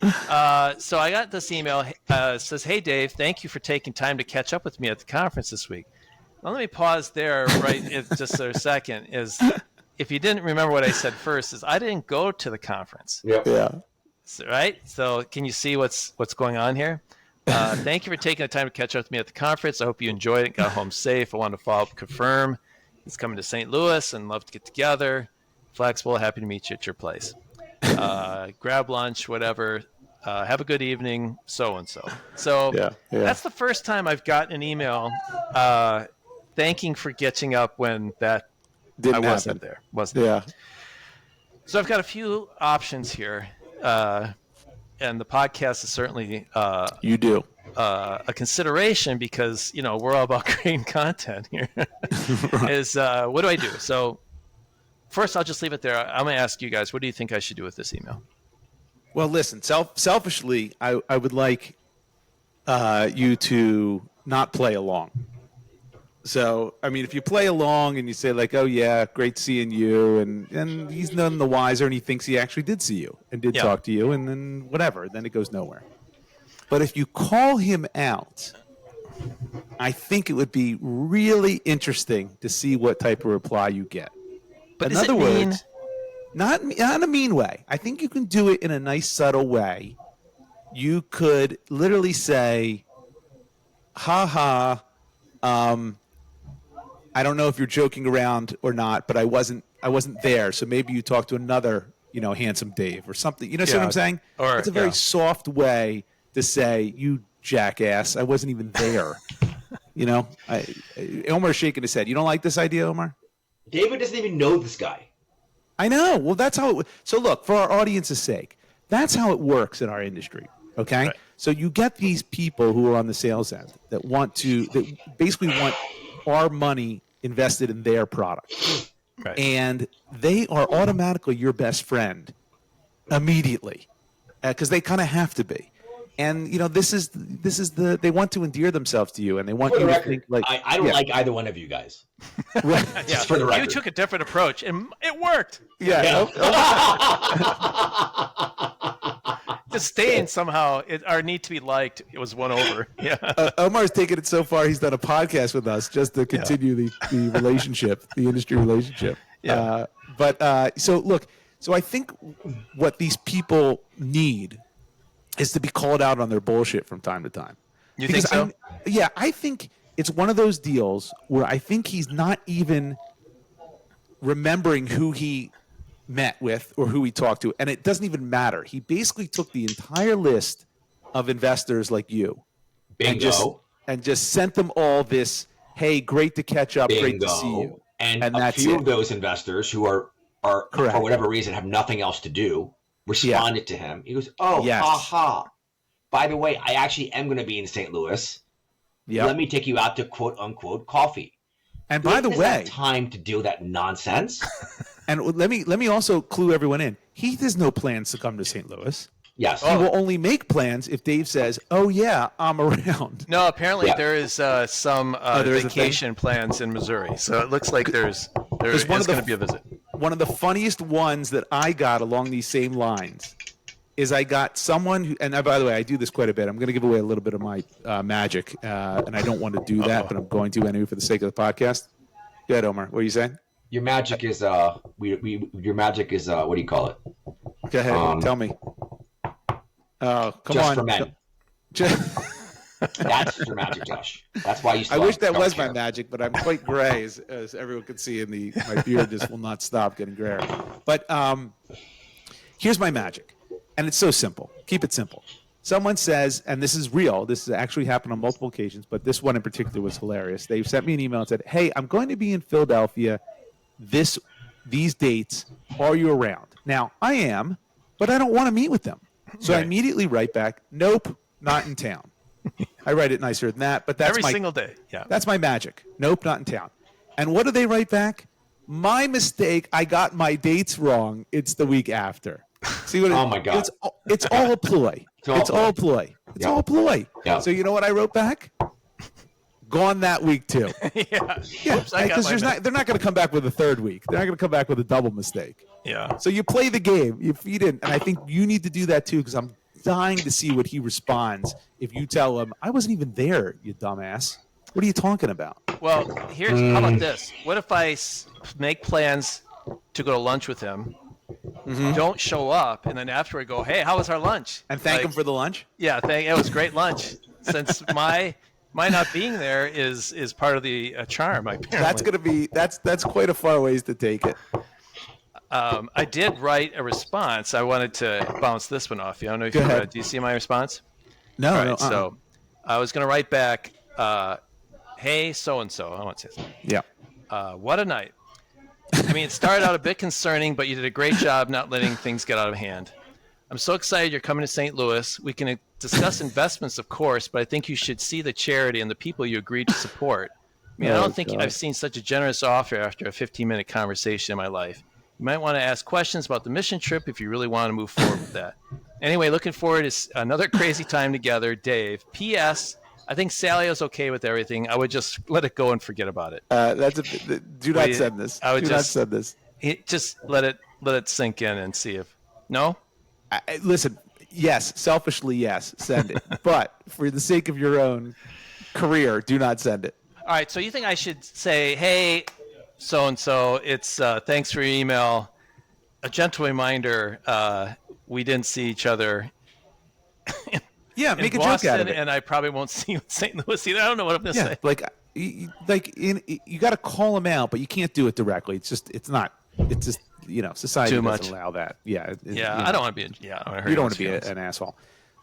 So I got this email. It says, "Hey Dave, thank you for taking time to catch up with me at the conference this week." Now let me pause there, just a second. Is if you didn't remember what I said first, is I didn't go to the conference. Yep. Yeah. So, right? So can you see what's going on here? Thank you for taking the time to catch up with me at the conference. I hope you enjoyed it, got home safe. I want to follow up, confirm he's coming to St. Louis and love to get together. Flexible, happy to meet you at your place. Grab lunch, whatever. Have a good evening, so-and-so. So Yeah. that's the first time I've gotten an email thanking for catching up when that Didn't I wasn't happen. there. Wasn't Yeah. there. So I've got a few options here. And the podcast is certainly You do. a consideration because, we're all about creating content here. Is what do I do? So first, I'll just leave it there. I'm going to ask you guys, what do you think I should do with this email? Well, listen, selfishly, I would like you to not play along. So, I mean, if you play along and you say like, "Oh yeah, great seeing you," and he's none the wiser, and he thinks he actually did see you and did talk to you, and then whatever, then it goes nowhere. But if you call him out, I think it would be really interesting to see what type of reply you get. But in is it other mean? words, not in a mean way. I think you can do it in a nice, subtle way. You could literally say, "Ha ha." I don't know if you're joking around or not, but I wasn't there. So maybe you talk to another, handsome Dave or something. You know what I'm saying? Or, it's a very soft way to say, "You jackass, I wasn't even there." Omar's shaking his head. You don't like this idea, Omar? David doesn't even know this guy. I know. Well, that's how it. So look, for our audience's sake, that's how it works in our industry. Okay. Right. So you get these people who are on the sales end that basically want our money invested in their product. Right. And they are automatically your best friend immediately because they kind of have to be. And this is they want to endear themselves to you, and they want For the you to record, think like I don't like either one of you guys. Right. Just for the You record. took a different approach, and it worked. Yeah. Disdain somehow, our need to be liked, it was won over. Yeah. Omar's taken it so far. He's done a podcast with us just to continue the relationship, the industry relationship. Yeah. So I think what these people need is to be called out on their bullshit from time to time. You think so? I think it's one of those deals where I think he's not even remembering who he met with or who he talked to, and it doesn't even matter. He basically took the entire list of investors like you Bingo. and just sent them all this, "Hey, great to catch up, great to see you." And a that's few it. of those investors who are Correct. for whatever reason have nothing else to do responded to him. He goes, "Oh, Yes. ha. By the way, I actually am going to be in St. Louis. Yep. Let me take you out to quote unquote coffee." And by the He doesn't way, have time to deal with that nonsense. and let me also clue everyone in. He has no plans to come to St. Louis. Yes. He will only make plans if Dave says, "Oh yeah, I'm around." No, apparently Yeah. there is some there is a vacation plans in Missouri. So it looks like there is one of going to the- be a visit. One of the funniest ones that I got along these same lines is I got someone who, and by the way, I do this quite a bit. I'm going to give away a little bit of my magic, and I don't want to do that, but I'm going to anyway for the sake of the podcast. Go ahead, Omar. What are you saying? Your magic is your magic is what do you call it? Go ahead. Tell me. Oh, come Just on. for men. That's your magic, Josh. That's why you. I Still wish that don't was care. my magic, but I'm quite gray, as everyone can see. My beard just will not stop getting grayer. But here's my magic, and it's so simple. Keep it simple. Someone says, and this is real. This has actually happened on multiple occasions, but this one in particular was hilarious. They sent me an email and said, "Hey, I'm going to be in Philadelphia these dates. Are you around?" Now, I am, but I don't want to meet with them. So I Right. immediately write back, "Nope, not in town." I write it nicer than that, but that's Every my single day. Yeah. that's my magic. Nope, not in town. And what do they write back? "My mistake. I got my dates wrong. It's the week after." See what? Oh my God. It's all a ploy. It's all ploy. It's all a ploy. Yeah. So you know what I wrote back? Gone that week too. Yeah. Yeah, Oops, I got because my they're not going to come back with a third week. They're not going to come back with a double mistake. Yeah. So you play the game. You feed in, and I think you need to do that too. Because I'm dying to see what he responds if you tell him, "I wasn't even there, you dumbass. What are you talking about?" Well, how about this? What if I make plans to go to lunch with him, don't show up, and then afterward go, "Hey, how was our lunch?" And thank him for the lunch. Yeah, it was great lunch. Since my not being there is part of the charm. Apparently. That's gonna be that's quite a far ways to take it. I did write a response. I wanted to bounce this one off you. I don't know if Go ahead. do you see my response? No, All right, no. so I was going to write back, hey, so-and-so. I want to say something. Yeah. What a night. I mean, it started out a bit concerning, but you did a great job not letting things get out of hand. I'm so excited you're coming to St. Louis. We can discuss investments, of course, but I think you should see the charity and the people you agreed to support. I mean, I don't think I've seen such a generous offer after a 15-minute conversation in my life. You might want to ask questions about the mission trip if you really want to move forward with that. Anyway, looking forward to another crazy time together, Dave. P.S. I think Sally is okay with everything. I would just let it go and forget about it. Do not send this. I would do not send this. Just let it sink in and see if no. Listen, yes, selfishly, yes, send it. But for the sake of your own career, do not send it. All right. So you think I should say, hey, so and so, it's thanks for your email. A gentle reminder, we didn't see each other. Yeah, make a Boston, joke out of it. And I probably won't see you in St. Louis either. I don't know what I'm going to say. Like you got to call him out, but you can't do it directly. It's just society Too doesn't much. allow that. Yeah. I don't want to be. You don't want to be an asshole.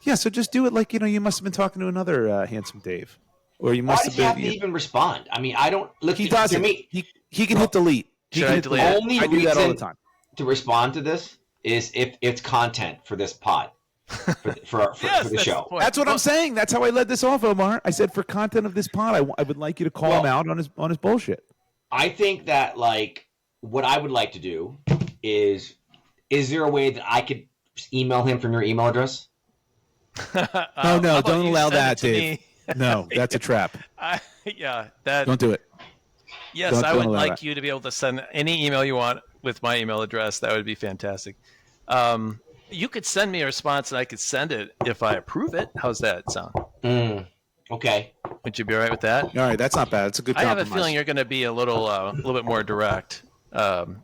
Yeah, so just do it like you must have been talking to another handsome Dave, or you Why must does have he been. have to even respond? I mean, I don't look. He doesn't. He can hit delete. He Should can I hit delete it? Only I do that all the reason time. to respond to this is if it's content for this pod for Yes, the that's show. the point. That's what I'm saying. That's how I led this off, Omar. I said for content of this pod, I would like you to call him out on his bullshit. I think that what I would like to do is there a way that I could email him from your email address? No, How about don't you allow send it that, to Dave. me? No, that's a trap. Don't do it. Yes, Don't I would allow like that. you to be able to send any email you want with my email address. That would be fantastic. You could send me a response, and I could send it if I approve it. How's that sound? Okay. Would you be all right with that? All right, that's not bad. It's a good I compromise. have a feeling you're going to be a little bit more direct. No,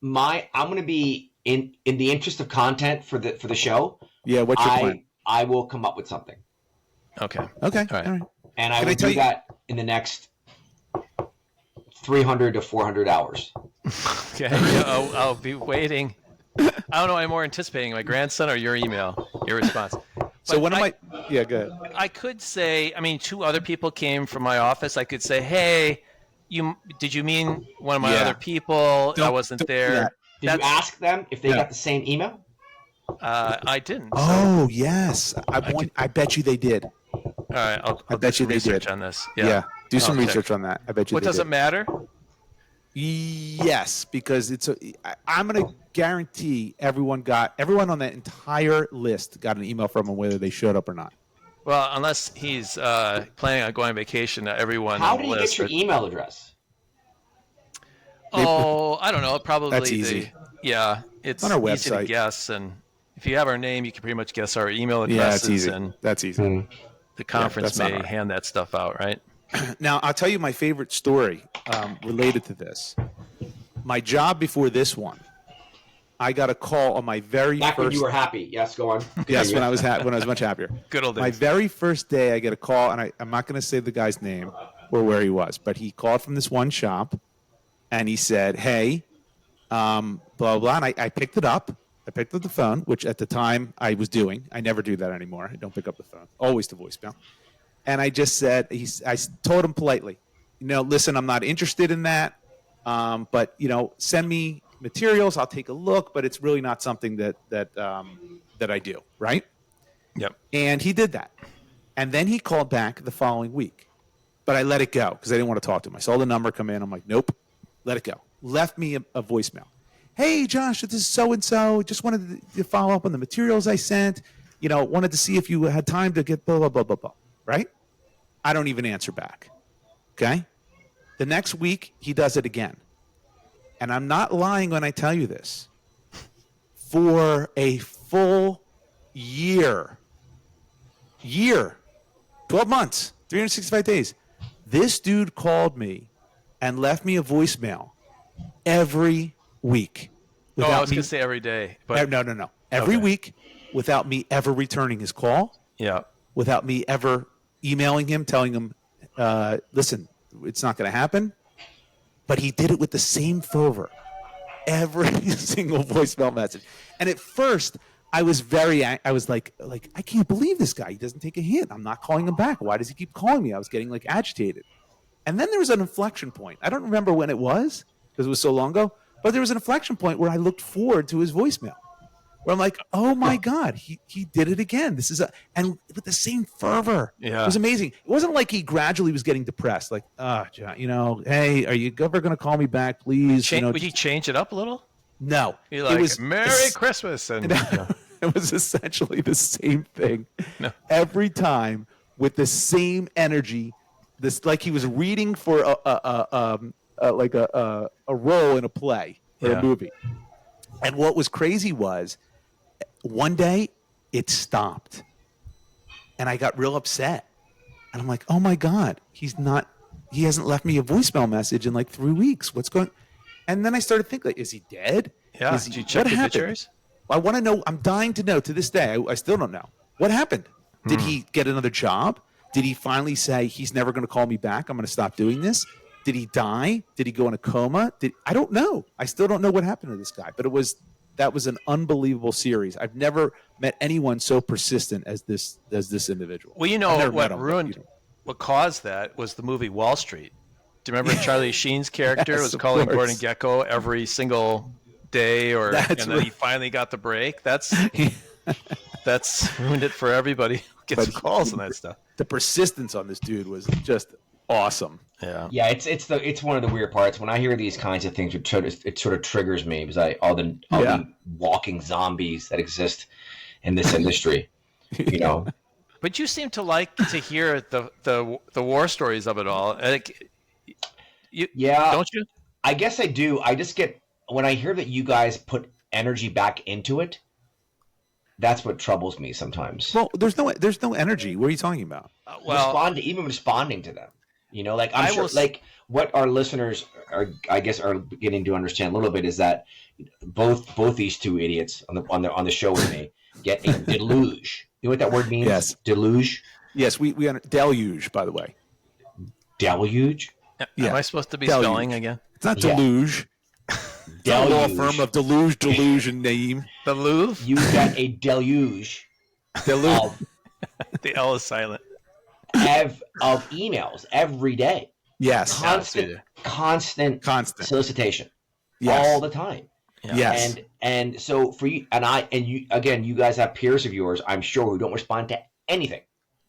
I'm going to be in the interest of content for the show. Yeah, what's your plan? I will come up with something, Okay. Okay, All right. and I Can will I tell do you- that in the next 300 to 400 hours. Okay. I'll be waiting. I don't know. I'm more anticipating my grandson or your email, your response. So But one of my yeah, go ahead. I could say, two other people came from my office. I could say, hey, did you mean one of my Yeah. other people? I Don't wasn't do there. that. Did you ask them if they Yeah. got the same email? I didn't. So, Oh yes, I bet you they did. all right. I'll I do bet some you they research did. on this. Yeah, do some Okay. research on that. I bet you. What they does did. it matter? Yes, because I'm going to guarantee everyone on that entire list got an email from him, whether they showed up or not. Well, unless he's planning on going on vacation, everyone How on did the you list. get your email address? Oh, I don't know. Probably That's easy. It's On our easy to website. guess, and if you have our name, you can pretty much guess our email Yeah, addresses, it's easy. and That's easy. the conference that's not may hard. hand that stuff out, right? Now, I'll tell you my favorite story related to this. My job before this one, I got a call on my very Back when first. you were happy. Yes, go on. Yes, when I was much happier. Good old days. My very first day, I get a call, and I'm not going to say the guy's name or where he was, but he called from this one shop, and he said, "Hey, blah blah," and I picked it up. I picked up the phone, which at the time I was doing. I never do that anymore. I don't pick up the phone. Always to voicemail. And I just said, I told him politely, listen, I'm not interested in that, but send me materials. I'll take a look, but it's really not something that I do, right? Yep. And he did that. And then he called back the following week. But I let it go because I didn't want to talk to him. I saw the number come in. I'm like, nope, let it go. Left me a voicemail. hey, Josh, this is so-and-so. Just wanted to follow up on the materials I sent. Wanted to see if you had time to get blah, blah, blah, blah, blah. Right? I don't even answer back. Okay? The next week, he does it again. And I'm not lying when I tell you this. For a full year, 12 months, 365 days, this dude called me and left me a voicemail every week. I was going to say every day. But No. Every week without me ever returning his call. Yeah. Without me ever emailing him, telling him, listen, it's not going to happen. But he did it with the same fervor. Every single voicemail message. And at first, I was like, I can't believe this guy. He doesn't take a hint. I'm not calling him back. Why does he keep calling me? I was getting agitated. And then there was an inflection point. I don't remember when it was because it was so long ago, but there was an inflection point where I looked forward to his voicemail. Where I'm like, oh my God, he did it again. And with the same fervor. Yeah. It was amazing. It wasn't like he gradually was getting depressed. Like, John, hey, are you ever going to call me back, please? Would you change it up a little? No. You're like, Merry Christmas. And it was essentially the same thing every time with the same energy. Like he was reading for a role in a play or a movie. And what was crazy was one day it stopped and I got real upset and I'm like, oh my God, he hasn't left me a voicemail message in 3 weeks. What's going on? And then I started thinking, is he dead? Yeah. Did you check the pictures? I want to know. I'm dying to know to this day. I still don't know. What happened? Did he get another job? Did he finally say he's never going to call me back? I'm going to stop doing this. Did he die? Did he go in a coma? I don't know. I still don't know what happened to this guy. But that was an unbelievable series. I've never met anyone so persistent as this individual. Well, what caused that was the movie Wall Street. Do you remember Charlie Sheen's character was calling Gordon Gekko every single day, and then he finally got the break? That's ruined it for everybody who gets calls and that stuff. The persistence on this dude was just awesome. Yeah. It's one of the weird parts when I hear these kinds of things. It sort of triggers me because all the walking zombies that exist in this industry, But you seem to like to hear the war stories of it all. Don't you? I guess I do. I just get when I hear that you guys put energy back into it. That's what troubles me sometimes. Well, there's no energy. What are you talking about? Responding to them. I'm sure what our listeners are beginning to understand a little bit is that both these two idiots on the show with me get a deluge. You know what that word means? Yes. Deluge? Yes, we deluge, by the way. Deluge? Yeah. Am I supposed to be spelling again? It's not deluge. It's a law firm of delusion name. The Louvre? You got a deluge. Deluge. The L is silent. Of emails every day. Yes. Constant solicitation. Yes. All the time. Yeah. Yes. And so for you you guys have peers of yours, I'm sure, who don't respond to anything.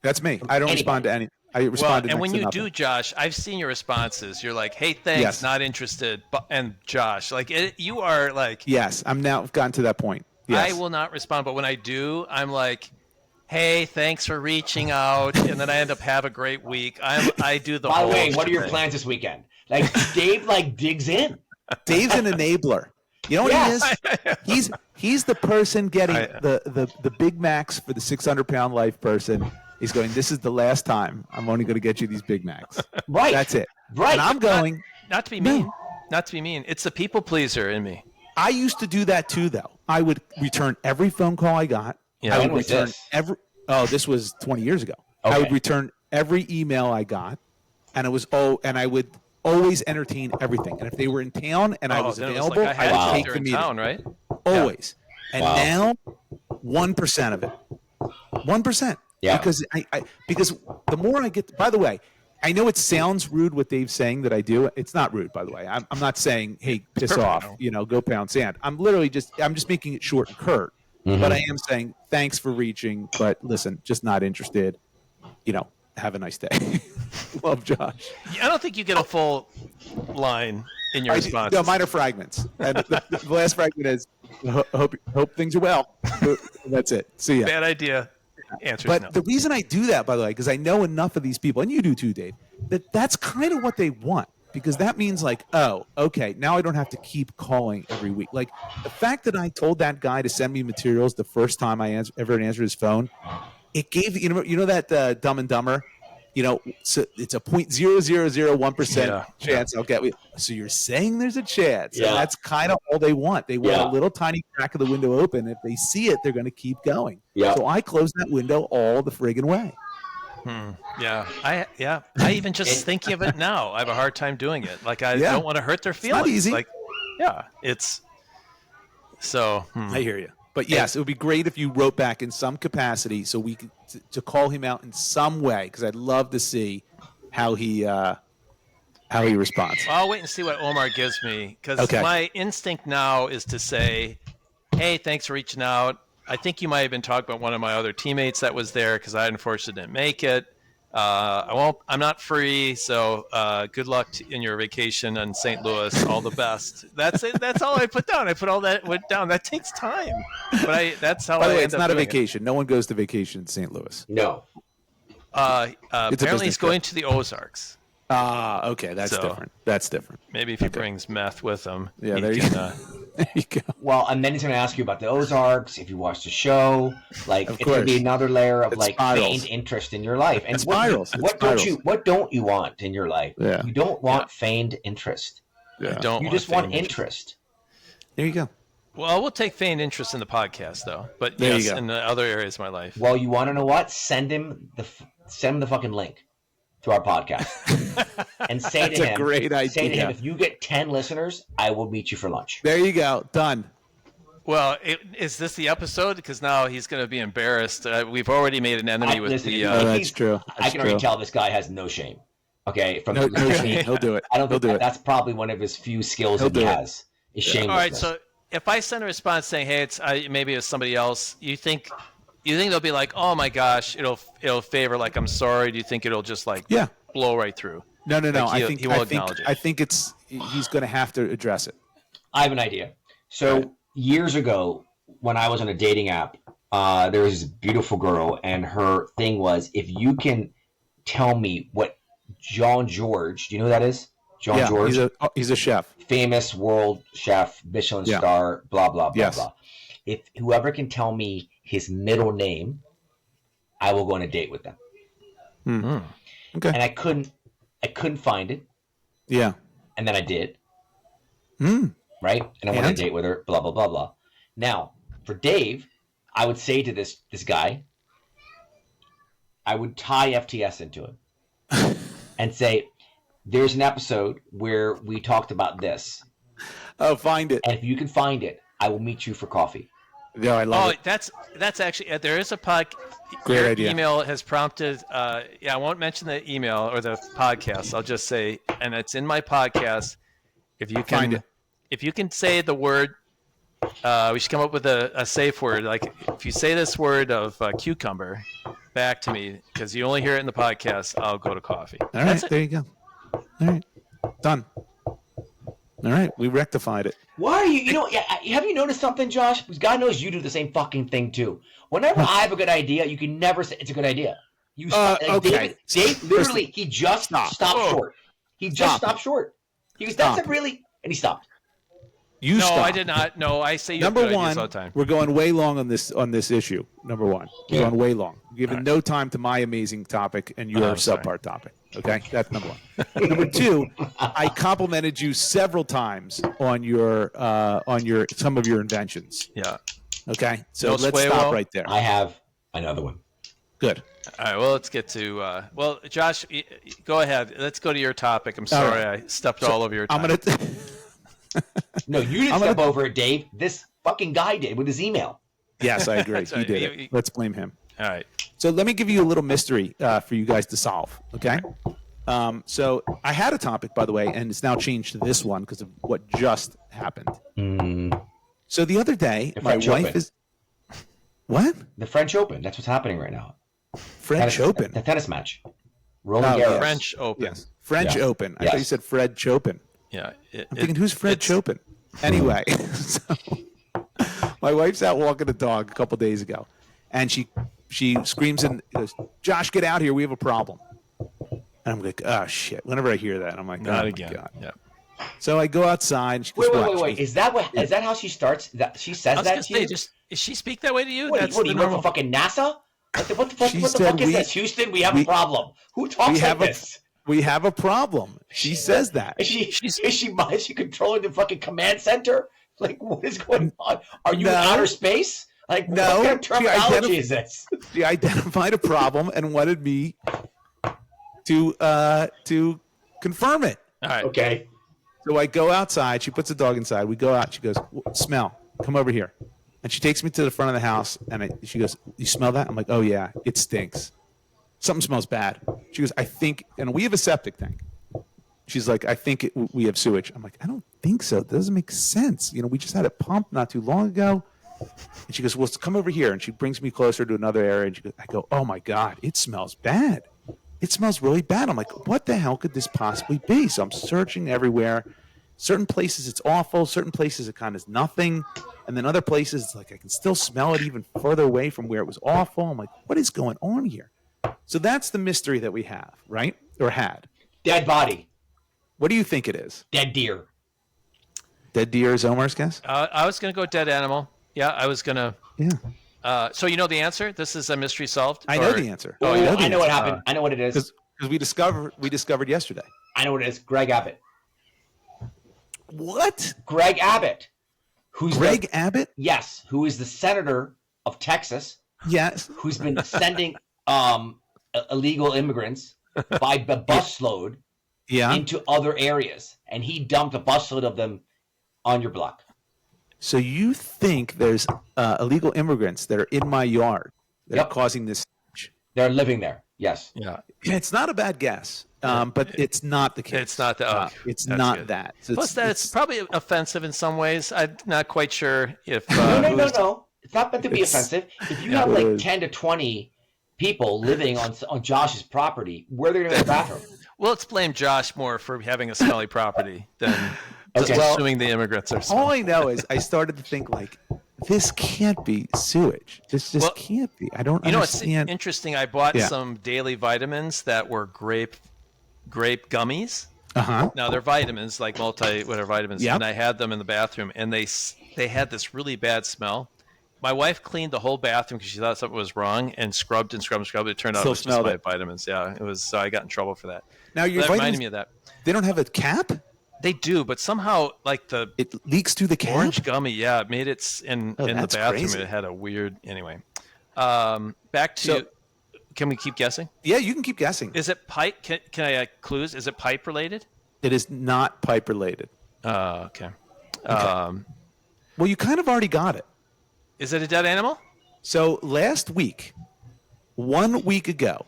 That's me. I don't respond to any. I respond to and when you nothing. do, Josh, I've seen your responses. You're like, "Hey, thanks, not interested." And Josh, you are like, yes, I'm now gotten to that point. Yes. I will not respond, but when I do, I'm like, "Hey, thanks for reaching out," and then I end up have a great week. I do the. By whole the way, what are your thing. plans this weekend? Dave digs in. Dave's an enabler. You know what he is? He's the person getting the Big Macs for the 600-pound life person. He's going, this is the last time I'm only going to get you these Big Macs. Right. That's it. Right. And I'm going. Not to be mean. Not to be mean. It's the people pleaser in me. I used to do that too, though. I would return every phone call I got. Yeah. I would return this was 20 years ago. Okay. I would return every email I got, and I would always entertain everything. And if they were in town and I was available, I would take the meeting. Town, right? Always. Yeah. And now, 1% of it. 1%. Yeah. Because the more I get, by the way, I know it sounds rude what Dave's saying that I do. It's not rude, by the way. I'm not saying, hey, piss off, go pound sand. I'm just making it short and curt. Mm-hmm. But I am saying, thanks for reaching, but listen, just not interested. Have a nice day. Love, Josh. I don't think you get a full line in your response. No, mine are fragments. And the last fragment is, hope things are well. That's it. See ya. Bad idea. Answer But no. the reason I do that, by the way, because I know enough of these people, and you do too, Dave, that's kind of what they want. Because that means like, oh, okay, now I don't have to keep calling every week. Like the fact that I told that guy to send me materials the first time I ever answered his phone, it gave you know that Dumb and Dumber, so it's a 0.0001% chance I'll get. So you're saying there's a chance, and that's kind of all they want. They want a little tiny crack of the window open. If they see it, they're going to keep going. Yeah. So I close that window all the friggin' way. Yeah. I even just thinking of it now, I have a hard time doing it. Like I don't want to hurt their feelings. It's not easy. Like, it's so. I hear you. But yes, it would be great if you wrote back in some capacity so we could to call him out in some way, because I'd love to see how he responds. I'll wait and see what Omar gives me, because my instinct now is to say, hey, thanks for reaching out. I think you might have been talking about one of my other teammates that was there, because I unfortunately didn't make it. I'm not free, so good luck in your vacation in St. Louis. All the best. That's it. That's all I put down. I put all that down. That takes time, but that's how. By the way, it's not a vacation. No one goes to vacation in St. Louis. No. Apparently, he's going to the Ozarks. Okay, that's different. That's different. Maybe if he brings meth with him. Yeah, there you go. There you go. Well, and then he's going to ask you about the Ozarks. If you watched the show, like it's going to be another layer of feigned interest in your life. And what don't you want in your life? Yeah. You don't want feigned interest. Yeah. You just want interest. There you go. Well, we'll take feigned interest in the podcast, though. But yes, in the other areas of my life. Well, you want to know what? Send him the fucking link to our podcast and say to him, that's a great idea. Say to him, if you get 10 listeners, I will meet you for lunch. There you go. Done. Well, is this the episode? Because now he's going to be embarrassed. We've already made an enemy with the. That's true. I can already tell this guy has no shame. Okay, no shame. He'll do it. I don't think that's probably one of his few skills that he has. Is shamelessness. All right, so if I send a response saying, "Hey, maybe it's somebody else," you think they'll be like, "Oh my gosh, it'll favor like I'm sorry"? Do you think it'll just blow right through? No. Like he won't acknowledge it. I think he's going to have to address it. I have an idea. So years ago, when I was on a dating app, there was this beautiful girl, and her thing was, if you can tell me what Jean George, do you know who that is? Jean George? He's a chef. Famous world chef, Michelin star, blah, blah, blah, blah. If whoever can tell me his middle name, I will go on a date with them. Mm-hmm. Okay. And I couldn't find it. Yeah. And then I did. Right? And I went on a date with her, blah, blah, blah, blah. Now, for Dave, I would say to this guy, I would tie FTS into it and say, there's an episode where we talked about this. Oh, find it. And if you can find it, I will meet you for coffee. Yeah, I love it. That's actually there is a podcast. Great idea. Email has prompted. I won't mention the email or the podcast. I'll just say, and it's in my podcast. If you can find it, if you can say the word, we should come up with a safe word. Like if you say this word of cucumber back to me, because you only hear it in the podcast, I'll go to coffee. All right, there you go. All right, done. All right, we rectified it. Why are you? Have you noticed something, Josh? Because God knows you do the same fucking thing too. Whenever I have a good idea, you can never say it's a good idea. You okay. Dave literally, he just stopped short. He just stopped short. He was that's it really, and he stopped. You stopped. I did not. No, I say you have Number good one, ideas all the time. We're going way long on this issue. Number one, we're going way long. We're giving no time to my amazing topic and your subpar topic. Okay, that's number one. Number two, I complimented you several times on your some of your inventions. Yeah. Okay, so let's stop right there. I have another one. Good. All right. Well, let's get to. Josh, go ahead. Let's go to your topic. I'm sorry, I stepped all over your time. I'm gonna. No, you didn't step over it, Dave. This fucking guy did with his email. Yes, I agree. He did it. Let's blame him. All right. So let me give you a little mystery for you guys to solve, okay? So I had a topic, by the way, and it's now changed to this one because of what just happened. So the other day, my wife is... What? The French Open. That's what's happening right now. French Open? The tennis match. Roland Garros. French Open. Yes. French Open. I thought you said Fred Chopin. Yeah. I'm thinking, who's Fred Chopin? Anyway, so my wife's out walking the dog a couple days ago, and she screams and goes, "Josh, get out here. We have a problem." And I'm like, "Oh shit!" Whenever I hear that, I'm like, Not "Oh again." my god!" Yeah. So I go outside. And she goes, Wait. Is that how she starts? That she says I was that gonna to say, you? does she speak that way to you? What, That's what the do you work normal. for fucking NASA? What the She fuck said is this? Houston, we have a problem. Who talks like this? We have a problem. She says that. Is she controlling the fucking command center? Like, what is going on? Are you in outer space? Like, No, what kind of terminology is this? She identified a problem and wanted me to confirm it. All right. Okay. So I go outside. She puts the dog inside. We go out. She goes, "Smell. Come over here." And she takes me to the front of the house, and she goes, "You smell that?" I'm like, "Oh yeah, it stinks. Something smells bad." She goes, "I think," and we have a septic tank. She's like, "I think we have sewage." I'm like, "I don't think so. That doesn't make sense. We just had it pumped not too long ago." And she goes, "Well, come over here." And she brings me closer to another area. And I go, "Oh my God, it smells bad. It smells really bad." I'm like, "What the hell could this possibly be?" So I'm searching everywhere. Certain places it's awful. Certain places it kind of is nothing. And then other places it's like I can still smell it even further away from where it was awful. I'm like, what is going on here? So that's the mystery that we have, right? Or had. Dead body. What do you think it is? Dead deer. Dead deer is Omar's guess? I was going to go dead animal. Yeah, I was going to. Yeah. So you know the answer? This is a mystery solved? I know the answer. Oh, you know I know what happened. I know what it is. Because we discovered yesterday. I know what it is. Greg Abbott. What? Greg Abbott. Who's Greg Abbott? Yes, who is the senator of Texas. Yes. Who's been sending illegal immigrants by the busload into other areas, and he dumped a busload of them on your block. So you think there's illegal immigrants that are in my yard that are causing this? They're living there. Yes. Yeah. It's not a bad guess, but it's not the case. It's not that. It's not good. that. So Plus, it's probably offensive in some ways. I'm not quite sure if. No. It's not meant to be offensive. If you have like 10 to 20 people living on Josh's property, where are they going to go to the bathroom? Well, let's blame Josh more for having a smelly property than assuming the immigrants are smelly. All I know is I started to think like, this can't be sewage. This just can't be. I don't understand. It's interesting. I bought some daily vitamins that were grape gummies. Uh-huh. Now they're vitamins, like vitamins, and I had them in the bathroom, and they had this really bad smell. My wife cleaned the whole bathroom because she thought something was wrong and scrubbed. It turned out it was just my vitamins. Yeah, it was. So I got in trouble for that. Now your that vitamins, reminded me of that. They don't have a cap? They do, but somehow it leaks through the cap. Orange gummy, it made it in the bathroom. Crazy. It had a weird. Anyway, back to. Can we keep guessing? Yeah, you can keep guessing. Is it pipe? Can I clues? Is it pipe related? It is not pipe related. Okay. Well, you kind of already got it. Is it a dead animal? So last week, 1 week ago.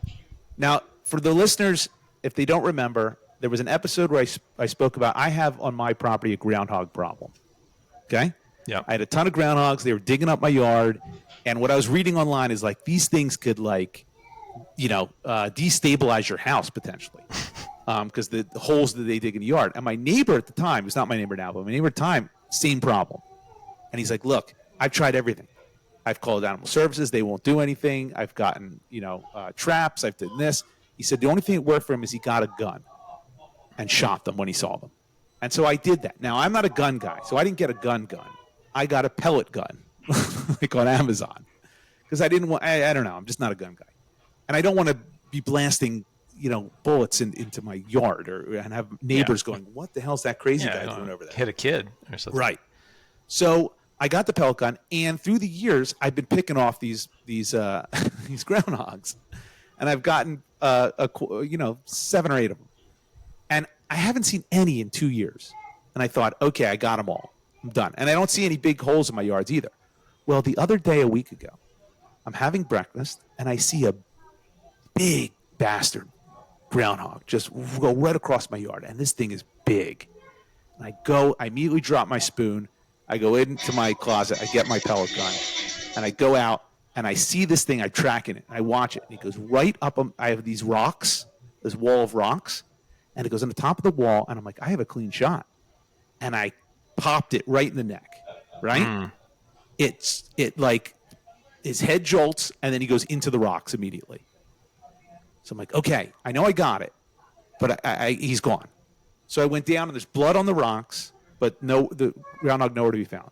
Now, for the listeners, if they don't remember, there was an episode where I spoke about I have on my property a groundhog problem. Okay? Yeah. I had a ton of groundhogs. They were digging up my yard. And what I was reading online is like these things could destabilize your house potentially. Because the holes that they dig in the yard. And my neighbor at the time, it's not my neighbor now, but my neighbor at the time, same problem. And he's like, look, I've tried everything. I've called animal services. They won't do anything. I've gotten, traps. I've done this. He said the only thing that worked for him is he got a gun and shot them when he saw them. And so I did that. Now, I'm not a gun guy, so I didn't get a gun. I got a pellet gun, like on Amazon. Because I didn't want, I don't know, I'm just not a gun guy. And I don't want to be blasting, bullets into my yard and have neighbors going, what the hell's that crazy guy doing over there? Hit a kid or something. Right. So I got the pellet gun, and through the years, I've been picking off these groundhogs, and I've gotten 7 or 8 of them, and I haven't seen any in 2 years. And I thought, okay, I got them all. I'm done, and I don't see any big holes in my yards either. Well, the other day, a week ago, I'm having breakfast, and I see a big bastard groundhog just go right across my yard, and this thing is big. And I immediately drop my spoon. I go into my closet, I get my pellet gun, and I go out, and I see this thing, I track in it, and I watch it, and it goes right up, I have these rocks, this wall of rocks, and it goes on the top of the wall, and I'm like, I have a clean shot. and I popped it right in the neck. Right? It like his head jolts, and then he goes into the rocks immediately. So I'm like, okay, I know I got it, but he's gone. So I went down, and there's blood on the rocks, but the groundhog nowhere to be found.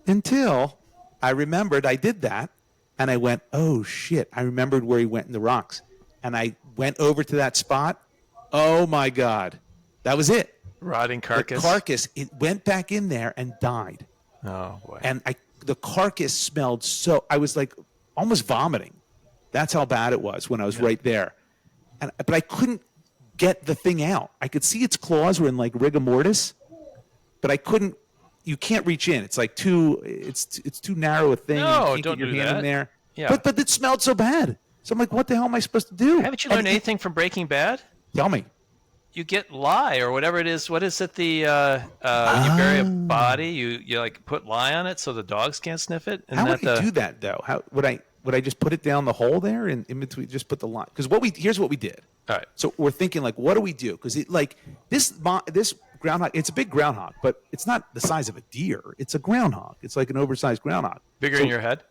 Until I remembered I did that, and I went, oh, shit. I remembered where he went in the rocks. And I went over to that spot. Oh, my God. That was it. Rotting carcass. The carcass, it went back in there and died. Oh, boy. And the carcass smelled so, I was like almost vomiting. That's how bad it was when I was right there. But I couldn't get the thing out. I could see its claws were in like rigor mortis, but I couldn't. You can't reach in. It's like it's too narrow a thing. No, you can't don't get your do hand that. in there. Yeah. But it smelled so bad. So I'm like, what the hell am I supposed to do? Haven't you learned anything from Breaking Bad? Tell me. You get lye or whatever it is. What is it? You bury a body. You like put lye on it so the dogs can't sniff it. How would I do that though? How would I just put it down the hole there and in between just put the line? Because here's what we did. All right. So we're thinking like, what do we do? Because this groundhog, it's a big groundhog, but it's not the size of a deer. It's a groundhog. It's like an oversized groundhog. Bigger in your head?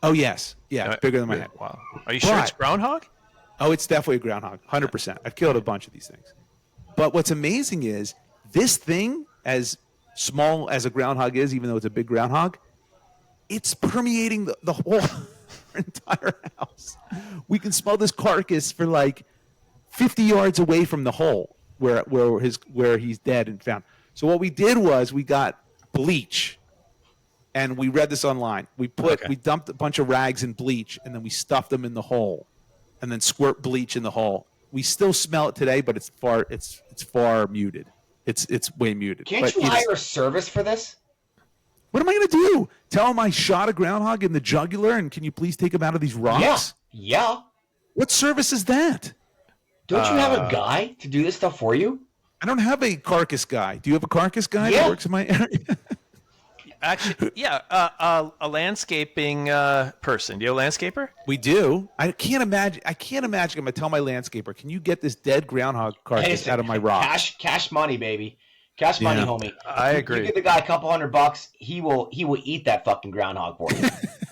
Oh yes, yeah, it's bigger than my head. Wow. Are you sure it's groundhog? Oh, it's definitely a groundhog, 100%. I've killed a bunch of these things. But what's amazing is this thing, as small as a groundhog is, even though it's a big groundhog, it's permeating the whole entire house. We can smell this carcass for like 50 yards away from the hole where he's dead and found. So what we did was we got bleach, and we read this online. We dumped a bunch of rags in bleach, and then we stuffed them in the hole, and then squirt bleach in the hole. We still smell it today, but it's far muted. It's way muted. Can't you hire a service for this? What am I going to do? Tell him I shot a groundhog in the jugular, and can you please take him out of these rocks? Yeah. What service is that? Don't you have a guy to do this stuff for you? I don't have a carcass guy. Do you have a carcass guy that works in my area? Actually, yeah, a landscaping person. Do you have a landscaper? We do. I can't imagine. I'm going to tell my landscaper, can you get this dead groundhog carcass out of my rocks? Cash money, baby. Cash money, homie. I agree. You give the guy a couple $100, he will eat that fucking groundhog for you.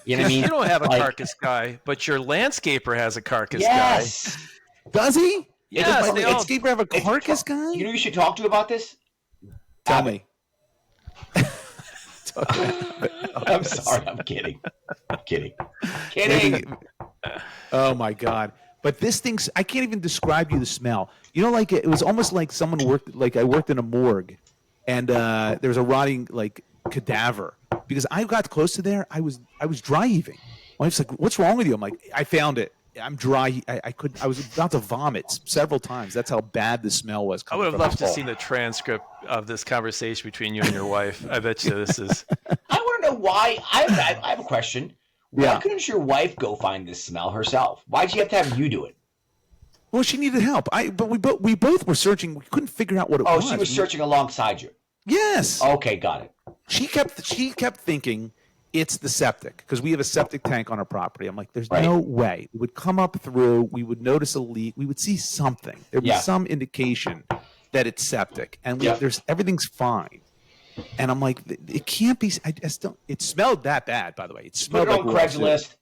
You know what I mean? You don't have a carcass guy, but your landscaper has a carcass guy. Does he? Yes, does my landscaper have a carcass guy? You know who you should talk to about this? Tell me. I'm sorry. I'm kidding. Kidding. Oh my God. But this thing's, I can't even describe you the smell. You know, like it was almost like someone worked, like I worked in a morgue, and there was a rotting like cadaver. Because I got close to there, I was dry heaving. My wife's like, "What's wrong with you?" I'm like, "I found it. I'm dry. I was about to vomit several times. That's how bad the smell was." I would have loved to see the transcript of this conversation between you and your wife. I bet you this is. I want to know why. I have a question. Why couldn't your wife go find this smell herself? Why'd she have to have you do it? Well, she needed help. But we both were searching. We couldn't figure out what it was. Oh, she was searching alongside you. Yes. Okay, got it. She kept thinking it's the septic, because we have a septic tank on our property. I'm like, there's no way. It would come up through. We would notice a leak. We would see something. There would be some indication that it's septic, and everything's fine. And I'm like, it can't be. I just don't. It smelled that bad, by the way. It smelled Put it on Craigslist.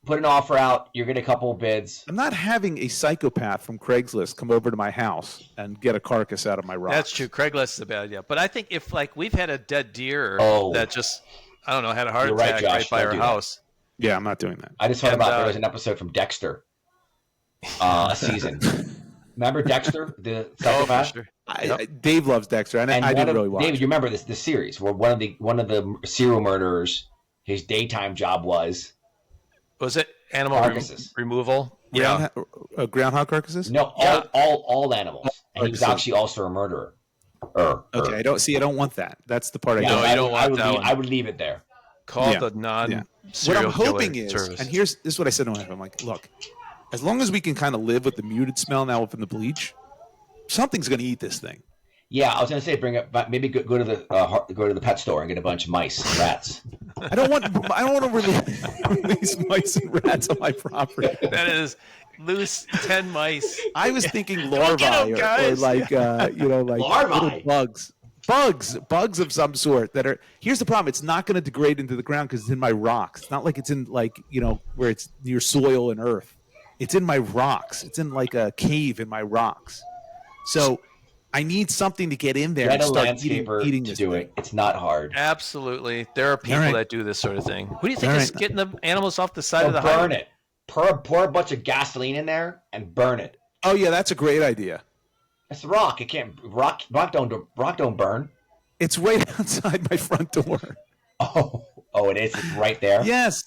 Put an offer out. You're getting a couple of bids. I'm not having a psychopath from Craigslist come over to my house and get a carcass out of my rocks. That's true. Craigslist is a bad idea. But I think if like we've had a dead deer that just, I don't know, had a heart attack right by our house. Yeah, I'm not doing that. I just heard about there was an episode from Dexter, a season. Remember Dexter, the psychopath? Sure. Dave loves Dexter, and I didn't really watch. David, you remember this series where one of the serial murderers, his daytime job was it animal removal? Groundhog carcasses? No, all animals, and he was actually also a murderer. Okay, I don't want that. That's the part I don't. No, you don't want that one. I would leave it there. Call the non. What I'm hoping is, and this is what I said to my wife. I'm like, look, as long as we can kind of live with the muted smell now from the bleach, something's going to eat this thing. Yeah, I was going to say, bring it. Maybe go to the pet store and get a bunch of mice, and rats. I don't want to release mice and rats on my property. That is loose 10 mice. I was thinking larvae or like like larvae. little bugs. bugs of some sort that are. Here's the problem: it's not going to degrade into the ground because it's in my rocks. It's not like it's in where it's near soil and earth. It's in my rocks. It's in like a cave in my rocks. So I need something to get in there and Get a start landscaper eating to this do thing. it. It's not hard. Absolutely. There are people right. that do this sort of thing. Who do you think All is right. getting the animals off the side Or of the burn highway? it. Pour a bunch of gasoline in there and burn it. Oh yeah, that's a great idea. It's rock. It can't rock don't burn. It's right outside my front door. Oh, it is. It's right there. Yes,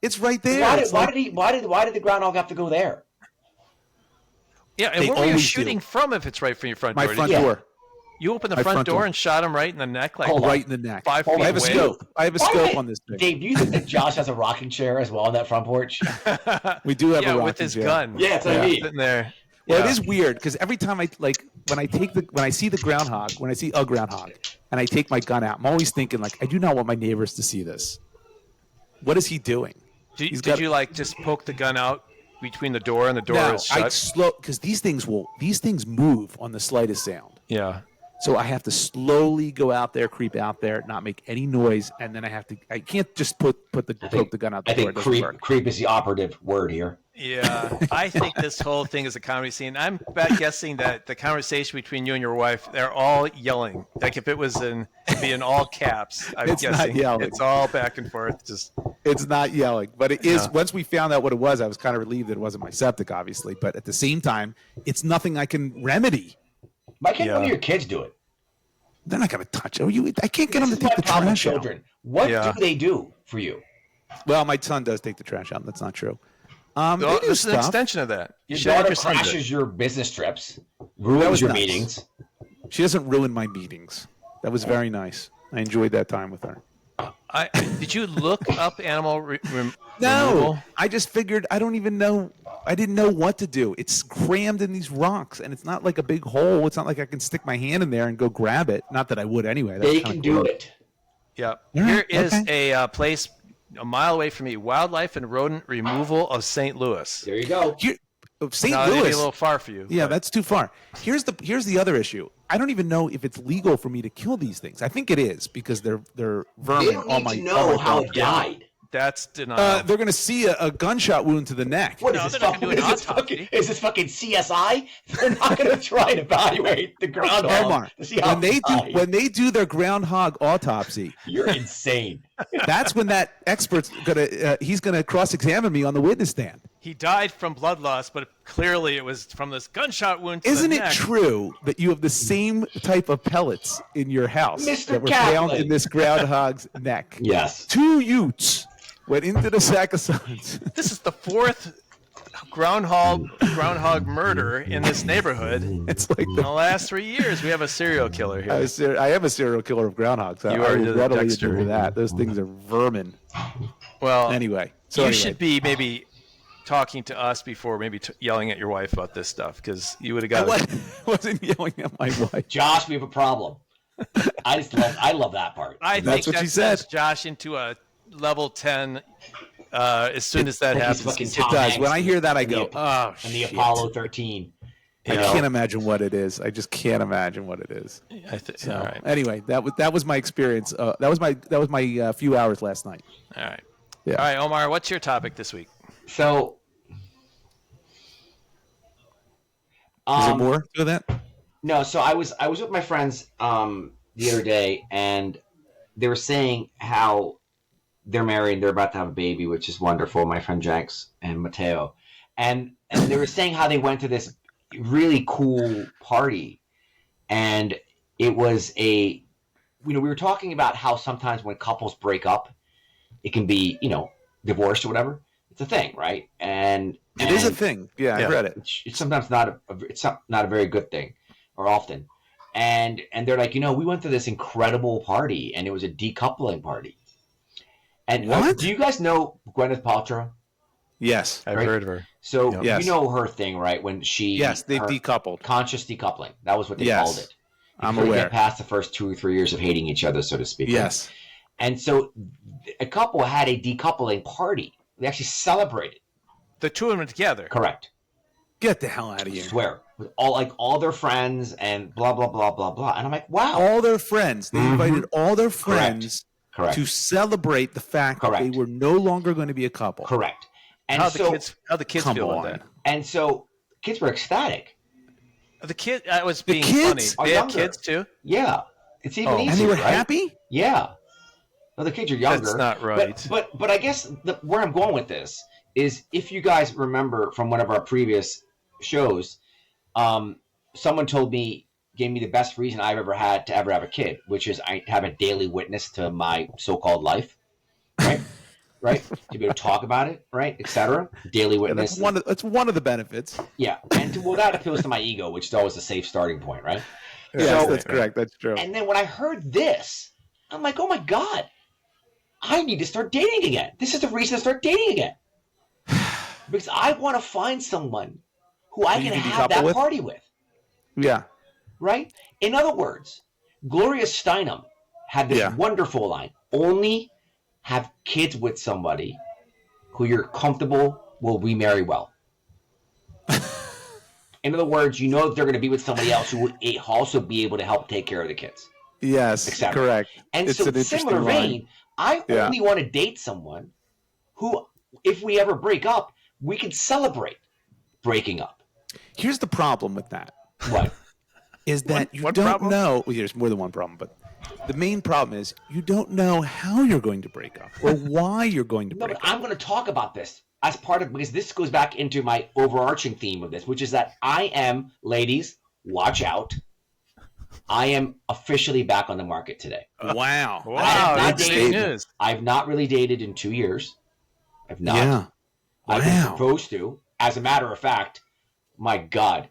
it's right there. Why did the groundhog have to go there? Yeah, and They where were you always shooting do. from if it's right from your front My door? front Did you, door. you opened the My front front door door. and shot him right in the neck? Like Hold on. Right in the neck. 5 Hold feet on. I have a away? scope. I have a scope on this thing. Dave, do you think that Josh has a rocking chair as well on that front porch? We do have Yeah, a rocking with his chair. gun. Yeah, that's what I mean. Sitting there. Well, Yeah. it is weird because every time when I see a groundhog, and I take my gun out, I'm always thinking like, I do not want my neighbors to see this. What is he doing? Did you like just poke the gun out between the door and the door No, is I shut? slow because these things move on the slightest sound. Yeah. So I have to slowly go out there, creep out there, not make any noise, and then I can't just poke the gun out the I door. think It doesn't work. creep is the operative word here. Yeah, I think this whole thing is a comedy scene. I'm guessing that the conversation between you and your wife, they're all yelling. Like if it was it'd be in all caps, I'm It's not guessing. yelling. It's all back and forth. Just It's not yelling, but it is. No. Once we found out what it was, I was kind of relieved that it wasn't my septic, obviously. But at the same time, it's nothing I can remedy. Why can't one of Yeah. your kids do it? They're not going to touch it. I can't get them This to is take my the problem with trash out. children. What Yeah. do they do for you? Well, my son does take the trash out. That's not true. oh, They do this is an stuff. extension of that. You Your should have daughter your son do it. crashes your business trips, That ruins was your nice. meetings. She doesn't ruin my meetings. That was very nice. I enjoyed that time with her. Did you look up animal No, removal? I just figured I don't even know. I didn't know what to do. It's crammed in these rocks, and it's not like a big hole. It's not like I can stick my hand in there and go grab it. Not that I would anyway. That's They kinda can do gross. it. Yeah. All Here right, is okay. a place a mile away from me, Wildlife and Rodent Removal of St. Louis. There you go. Here, St. Now, it'd be Louis. a little far for you. Yeah, but- that's too far. Here's the other issue. I don't even know if it's legal for me to kill these things. I think it is because they're They vermin don't on need my to know on my how it property. died. That's denial. They're going to see a gunshot wound to the neck. What No, is this they're not fucking? gonna do an Is this fucking? autopsy. Is this fucking CSI? They're not going to try and evaluate the groundhog Omar, to see how when they do their groundhog autopsy, You're insane. that's when that expert's he's gonna cross-examine me on the witness stand. He died from blood loss, but clearly it was from this gunshot wound to Isn't the it neck. true that you have the same type of pellets in your house Mr. that were found Kaplan. in this groundhog's neck? Yes. 2 Utes went into the sack of suds. This is the fourth groundhog murder in this neighborhood. In It's like the last 3 years, we have a serial killer here. I am a serial killer of groundhogs. You I are will the readily Dexter. admit to that. Those things are vermin. Well, Anyway, you should be maybe talking to us before maybe yelling at your wife about this stuff because you would have I got. wasn't yelling at my wife. Josh, we have a problem. I love that part. I That's think what she that said. sends Josh into a level 10. As soon as that He's happens, fucking he's- Tom It does. Hanks When I hear that, I and go, the- oh, and the shit. Apollo 13. I you know, can't imagine what it is. I just can't imagine what it is. So, all right, anyway, that was my experience. That was my few hours last night. all right, Yeah. all right. Omar, what's your topic this week? So, Is there more to that? No, so I was with my friends the other day, and they were saying how they're married and they're about to have a baby, which is wonderful. My friend Jenks and Mateo, and they were saying how they went to this really cool party, and it was we were talking about how sometimes when couples break up, it can be divorced or whatever. It's a thing, right? And It is a thing. Yeah, I read it. It's sometimes not a very good thing, or often. And they're like, we went to this incredible party, and it was a decoupling party. And What? do you guys know Gwyneth Paltrow? Yes. I've Right. heard of her. So Yes. you know her thing, right? When she Yes, they her decoupled. conscious decoupling. That was what they Yes. called it. I'm Before you aware. Get past the first 2 or 3 years of hating each other, so to speak. right? Yes. And so a couple had a decoupling party. They actually celebrated. The two of them together. Correct. Get the hell out of I here. swear, with all their friends and blah blah blah blah blah. And I'm like, wow. All their friends. They invited all their friends Correct. to celebrate the fact that they were no longer going to be a couple. Correct. And how the kids feel with that? And so kids were ecstatic. The kid, I was being funny. They have kids too. Yeah, it's even easier. And they were right? happy. Yeah. Well, the kids are younger. That's not right. But I guess where I'm going with this is, if you guys remember from one of our previous shows, someone gave me the best reason I've ever had to ever have a kid, which is I have a daily witness to my so-called life, right? Right? To be able to talk about it, right? Etc. Daily witness. Yeah, that's one of the benefits. Yeah. And that appeals to my ego, which is always a safe starting point, right? Yeah, that's correct. That's true. And then when I heard this, I'm like, oh my God, I need to start dating again. This is the reason to start dating again. Because I want to find someone who I can have that party with. Yeah. Right? In other words, Gloria Steinem had this wonderful line: only have kids with somebody who you're comfortable will remarry well. In other words, you know that they're going to be with somebody else who would also be able to help take care of the kids. Yes, correct. And so, similar vein, I only want to date someone who, if we ever break up, we can celebrate breaking up. Here's the problem with that. What? Is that you don't know. Well, there's more than one problem, but the main problem is you don't know how you're going to break up or why you're going to break up. I'm going to talk about this as part of, because this goes back into my overarching theme of this, which is that I am, ladies, watch out, I am officially back on the market today. Wow. That's news. I've not really dated in 2 years. I've not. Yeah. I've been supposed to. As a matter of fact, my God,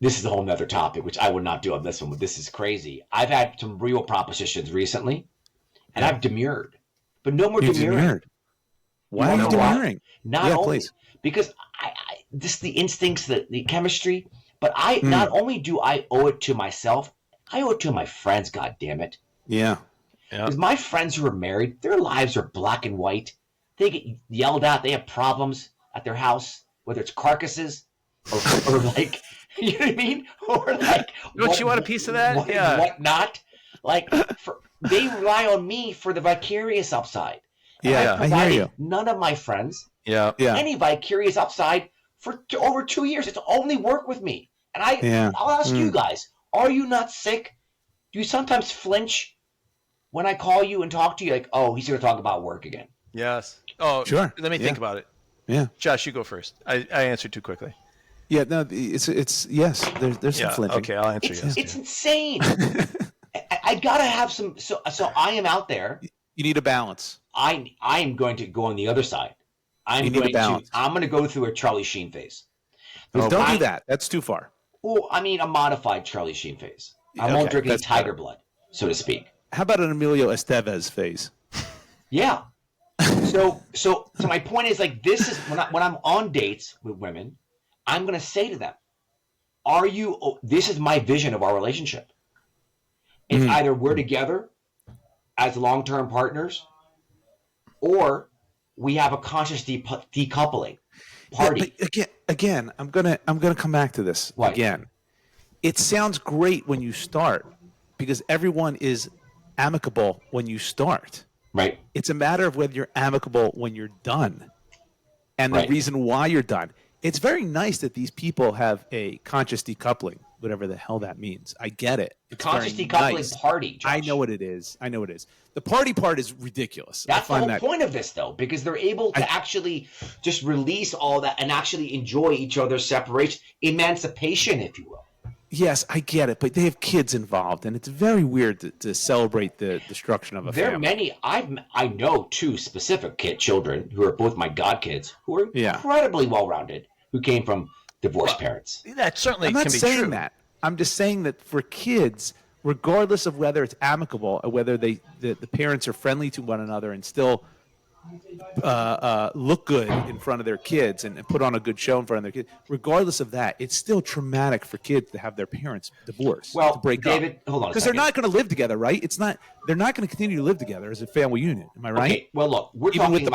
this is a whole nother topic, which I would not do on this one, but this is crazy. I've had some real propositions recently, and I've demurred. But no more demurring. Why are you demurring? Not only because I this the instincts, the chemistry, but I not only do I owe it to myself, I owe it to my friends, God damn it. Yeah. Because my friends who are married, their lives are black and white. They get yelled at, they have problems at their house, whether it's carcasses or like, you know what I mean? Or like, don't you want a piece of that? Whatnot. Like, they rely on me for the vicarious upside. Yeah, I hear you. None of my friends, yeah, any vicarious upside for over 2 years. It's only work with me. And I'll ask you guys, are you not sick? Do you sometimes flinch when I call you and talk to you like, oh, he's going to talk about work again? Yes. Oh, sure. Let me think about it. Yeah. Josh, you go first. I answered too quickly. Yeah, no, it's yes. There's some flinching. Okay, I'll answer yes. It's insane. I gotta have some. So I am out there. You need a balance. I am going to go on the other side. I'm going to go through a Charlie Sheen phase. Don't do that. That's too far. Well, I mean, a modified Charlie Sheen phase. I won't drink any tiger blood, so to speak. How about an Emilio Estevez phase? Yeah. So my point is, like, this is when I'm on dates with women, I'm going to say to them, this is my vision of our relationship. It's either we're together as long-term partners, or we have a conscious decoupling party. Yeah, but again, I'm gonna come back to this again. It sounds great when you start because everyone is amicable when you start. Right. It's a matter of whether you're amicable when you're done, and the reason why you're done. It's very nice that these people have a conscious decoupling, whatever the hell that means. I get it. It's conscious decoupling party, Josh. I know what it is. The party part is ridiculous. That's the whole point of this, though, because they're able to actually just release all that and actually enjoy each other's separation, emancipation, if you will. Yes, I get it, but they have kids involved, and it's very weird to celebrate the destruction of a family. There are many. I know two specific children who are both my godkids who are incredibly well-rounded, who came from divorced parents. That certainly can be true. I'm not saying that. I'm just saying that for kids, regardless of whether it's amicable or whether the parents are friendly to one another and still look good in front of their kids and put on a good show in front of their kids, regardless of that, it's still traumatic for kids to have their parents divorce, to break David, up. Hold on, because they're not going to live together, right? They're not going to continue to live together as a family unit. Am I right? Okay. Well, look, we're talking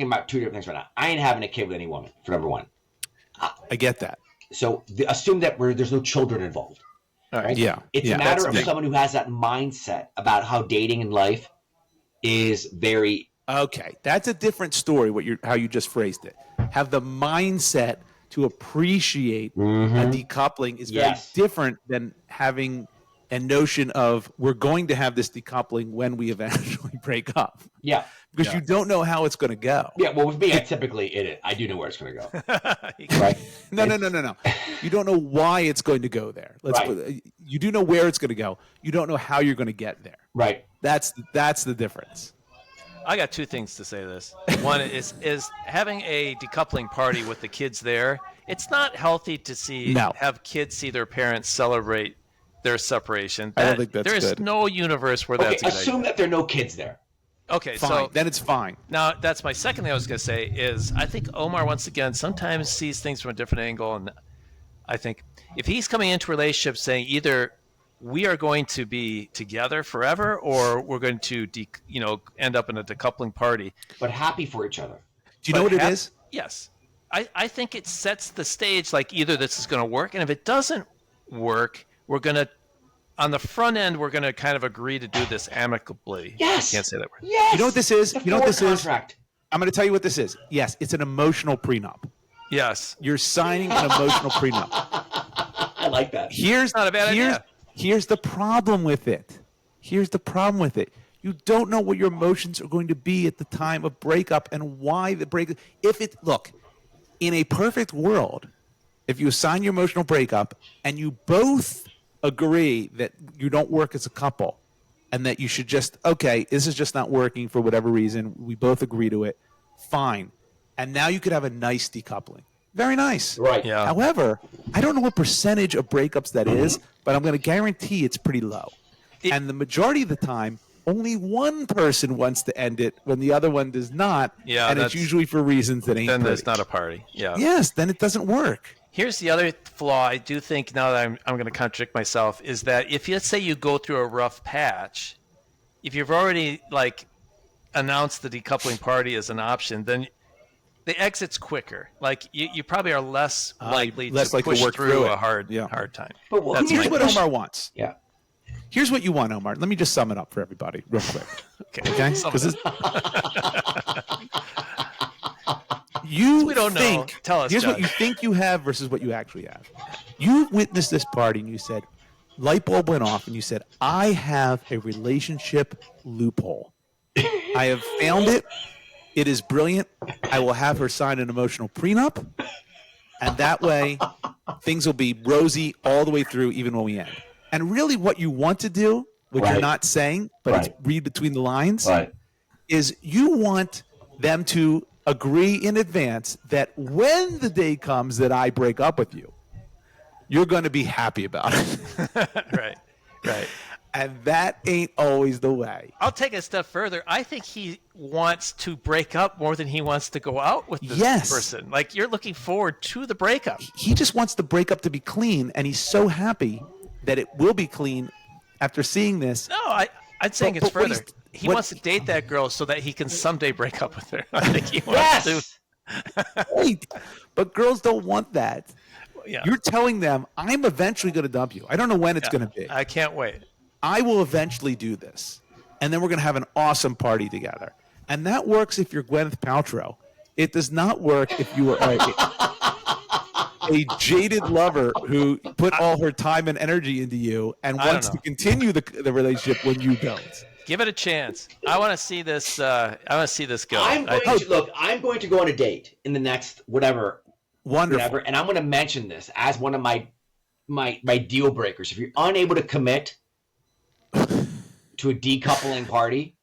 about two different things right now. I ain't having a kid with any woman, for number one. I get that. So assume that there's no children involved. All right. Right? Yeah. It's yeah. a matter That's- of someone who has that mindset about how dating in life is very. Okay, that's a different story. How you just phrased it. Have the mindset to appreciate a decoupling is very Yes. different than having a notion of we're going to have this decoupling when we eventually break up. Yeah. Because you don't know how it's going to go. Yeah. Well, with me, I do know where it's going to go. Right. No. You don't know why it's going to go there. You do know where it's going to go. You don't know how you're going to get there. Right. That's the difference. I got two things to say to this. One is having a decoupling party with the kids there. It's not healthy to have kids see their parents celebrate their separation. I don't think that's there is good. no universe where that's a good assume idea. that there are no kids there. Okay, Fine. so Then it's fine. now that's my second thing I was going to say is I think Omar once again sometimes sees things from a different angle, and I think if he's coming into a relationship saying either we are going to be together forever or we're going to end up in a decoupling party. But happy for each other. Do you know what it is? Yes. I think it sets the stage like either this is going to work, and if it doesn't work, we're going to, on the front end, we're going to kind of agree to do this amicably. Yes. I can't say that word. Yes. You know what this is? The You know what this is? contract. I'm going to tell you what this is. Yes, it's an emotional prenup. Yes. You're signing an emotional prenup. I like that. Here's not a bad idea. Here's the problem with it. You don't know what your emotions are going to be at the time of breakup and why the breakup. Look, in a perfect world, if you sign your emotional breakup and you both agree that you don't work as a couple and that you should just, okay, this is just not working for whatever reason, we both agree to it, fine. And now you could have a nice decoupling. Very nice. Right. Yeah. However, I don't know what percentage of breakups that is, but I'm going to guarantee it's pretty low. And the majority of the time, only one person wants to end it when the other one does not. Yeah, and it's usually for reasons that ain't Then pretty. there's not a party. Yeah. Yes, then it doesn't work. Here's the other flaw I do think now that I'm going to contradict myself is that if let's say you go through a rough patch, if you've already announced the decoupling party as an option, then the exit's quicker. Like you probably are less likely to push work through it. a hard Yeah. time. But That's Here's my what question. Omar wants. Yeah. Here's what you want, Omar. Let me just sum it up for everybody real quick. Okay. Okay? Some- 'Cause you We don't know. think, Tell us, here's what Judge. you think you have versus what you actually have. You witnessed this party and you said, light bulb went off and you said, I have a relationship loophole. I have found it. It is brilliant. I will have her sign an emotional prenup. And that way, things will be rosy all the way through, even when we end. And really what you want to do, what you're Right. not saying, but it's read between the lines, Right. is you want them to agree in advance that when the day comes that I break up with you, you're going to be happy about it. Right. And that ain't always the way. I'll take it a step further. I think he wants to break up more than he wants to go out with this Yes. person. Like you're looking forward to the breakup. He just wants the breakup to be clean, and he's so happy that it will be clean after seeing this. No, I'm saying it's But what further. He what- wants to date that girl so that he can someday break up with her. I think he wants Yes. Wait, but girls don't want that. to. Yeah. You're telling them, I'm eventually going to dump you. I don't know when it's going to be. I can't wait. I will eventually do this. And then we're going to have an awesome party together. And that works if you're Gwyneth Paltrow. It does not work if you are a jaded lover who put all her time and energy into you and I don't wants to know. continue the relationship when you don't. Give it a chance. I want to see this. I want to see this go. I'm going to go on a date in the next whatever, Wonderful. and I'm going to mention this as one of my deal breakers. If you're unable to commit to a decoupling party,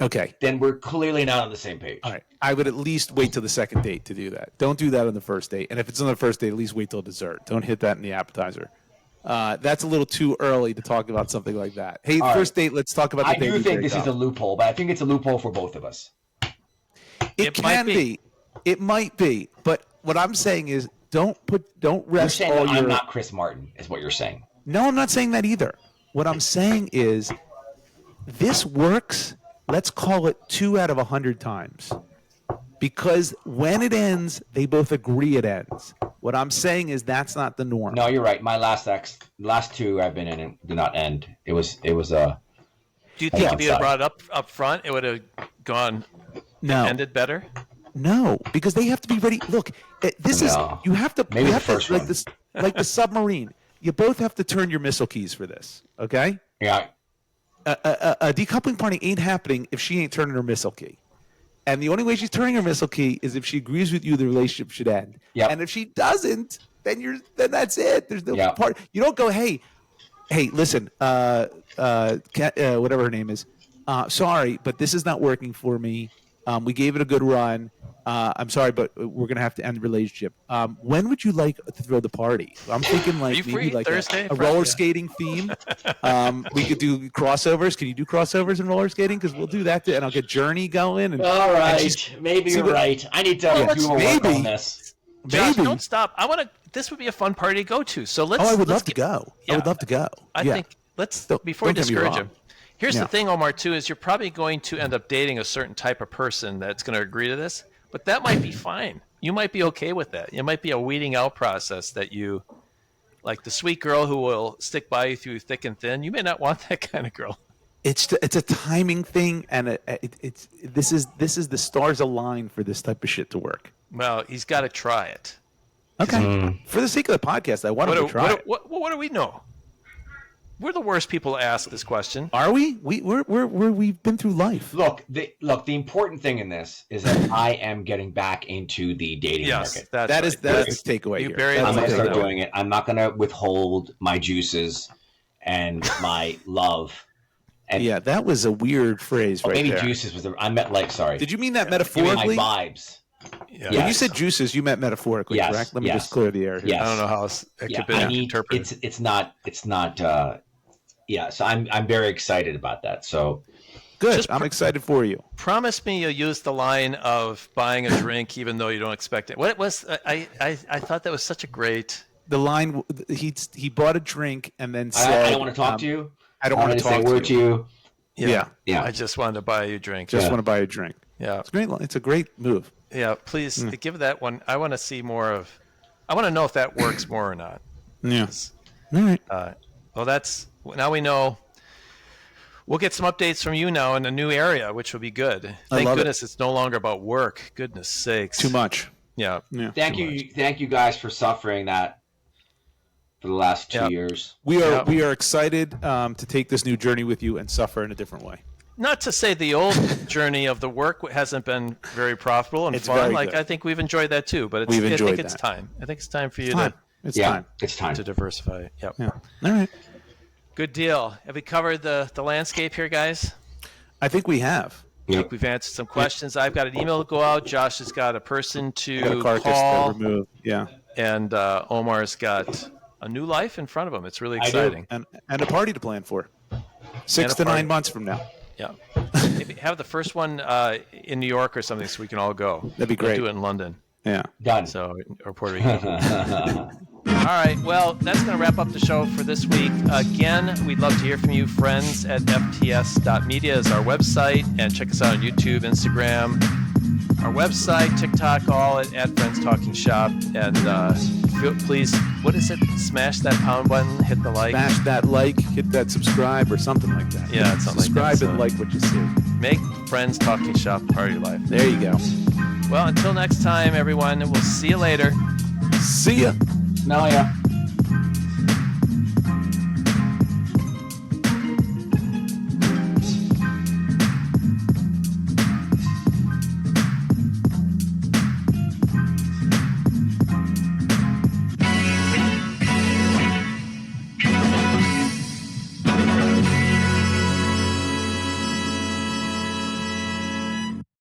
Okay. then we're clearly not on the same page. All right. I would at least wait till the second date to do that. Don't do that on the first date. And if it's on the first date, at least wait till dessert. Don't hit that in the appetizer. That's a little too early to talk about something like that. Hey, All first date, let's talk about the I date. do we think break this is up. a loophole, but I think it's a loophole for both of us. It It might can be. be. It might be. But what I'm saying is don't You're rest saying all that your I'm not Chris Martin, is what you're saying. No, I'm not saying that either. What I'm saying is this works, let's call it 2 out of 100 times. Because when it ends, they both agree it ends. What I'm saying is that's not the norm. No, you're right. My last two I've been in did not end. It was Do you think if you had brought it up front, it would have gone ended better? No, because they have to be ready. Look, you have to. Maybe you the have first to, one. like the submarine. You both have to turn your missile keys for this. Okay. Yeah. A decoupling party ain't happening if she ain't turning her missile key. And the only way she's turning her missile key is if she agrees with you, the relationship should end. Yep. And if she doesn't, then that's it. There's no Yep. part. You don't go, hey, listen, whatever her name is, sorry, but this is not working for me. We gave it a good run. I'm sorry, but we're gonna have to end the relationship. When would you like to throw the party? I'm thinking like you maybe free like Thursday, a roller skating theme. We could do crossovers. Can you do crossovers in roller skating? Because we'll do that too, and I'll get Journey going. And, All right, maybe you're right. I need to do more work on this. Josh, don't stop. This would be a fun party to go to. So let's. I would love to go. Yeah. I would love to go. I think before we don't get me discourage wrong. him. Here's the thing, Omar, too, is you're probably going to end up dating a certain type of person that's going to agree to this, but that might be fine. You might be okay with that. It might be a weeding out process that you, like the sweet girl who will stick by you through thick and thin. You may not want that kind of girl. It's a timing thing, and this is the stars align for this type of shit to work. Well, he's got to try it. Okay. For the sake of the podcast, I want him to try it. What do we know? We're the worst people to ask this question. Are we? We've been through life. Look, the important thing in this is that I am getting back into the dating market. That is the takeaway here. I'm going to start doing it. I'm not going to withhold my juices and my love. And yeah, that was a weird phrase right maybe there. Juices was I meant like, sorry. Did you mean that metaphorically? My vibes. Yeah. When you said juices, you meant metaphorically, correct? Let me just clear the air here. Yes. I don't know how it could be interpreted. It's not. So I'm very excited about that. So good. I'm excited for you. Promise me you'll use the line of buying a drink even though you don't expect it. What was I thought that was such a great. The line he bought a drink and then said, I don't want to talk to you. I don't want to say a word to you. Yeah. I just wanted to buy you a drink. Just want to buy you a drink. Yeah. It's great. It's a great move. Yeah, please give that one. I want to see more of. I want to know if that works more or not. Yes. All right. Well, now we know. We'll get some updates from you now in a new area, which will be good. Thank goodness it's no longer about work. Goodness sakes. Too much. Yeah. Thank you guys for suffering that for the last 2 years. We are excited to take this new journey with you and suffer in a different way. Not to say the old journey of the work hasn't been very profitable and it's fun. Like I think we've enjoyed that too. But I think it's time. I think it's time for you It's time to diversify. Yep. Yeah. All right. Good deal. Have we covered the landscape here, guys? I think we have. I think we've answered some questions. I've got an email to go out. Josh has got a person to carcass call. to remove. Yeah. And Omar's got a new life in front of him. It's really exciting. And a party to plan for 6 to 9 months from now. Yeah. Maybe have the first one in New York or something so we can all go. That'd be great. We'll do it in London. Yeah. Done. So, or Puerto Rico. All right. Well, that's going to wrap up the show for this week. Again, we'd love to hear from you. Friends at FTS.media is our website. And check us out on YouTube, Instagram, our website, TikTok, all at Friends Talking Shop. And please, what is it? Smash that pound button, hit the like. Smash that like, hit that subscribe or something like that. Yeah, it's something subscribe like that. And like what you see. Make Friends Talking Shop part of your life. There you go. Well, until next time, everyone, we'll see you later. See ya. Smell ya.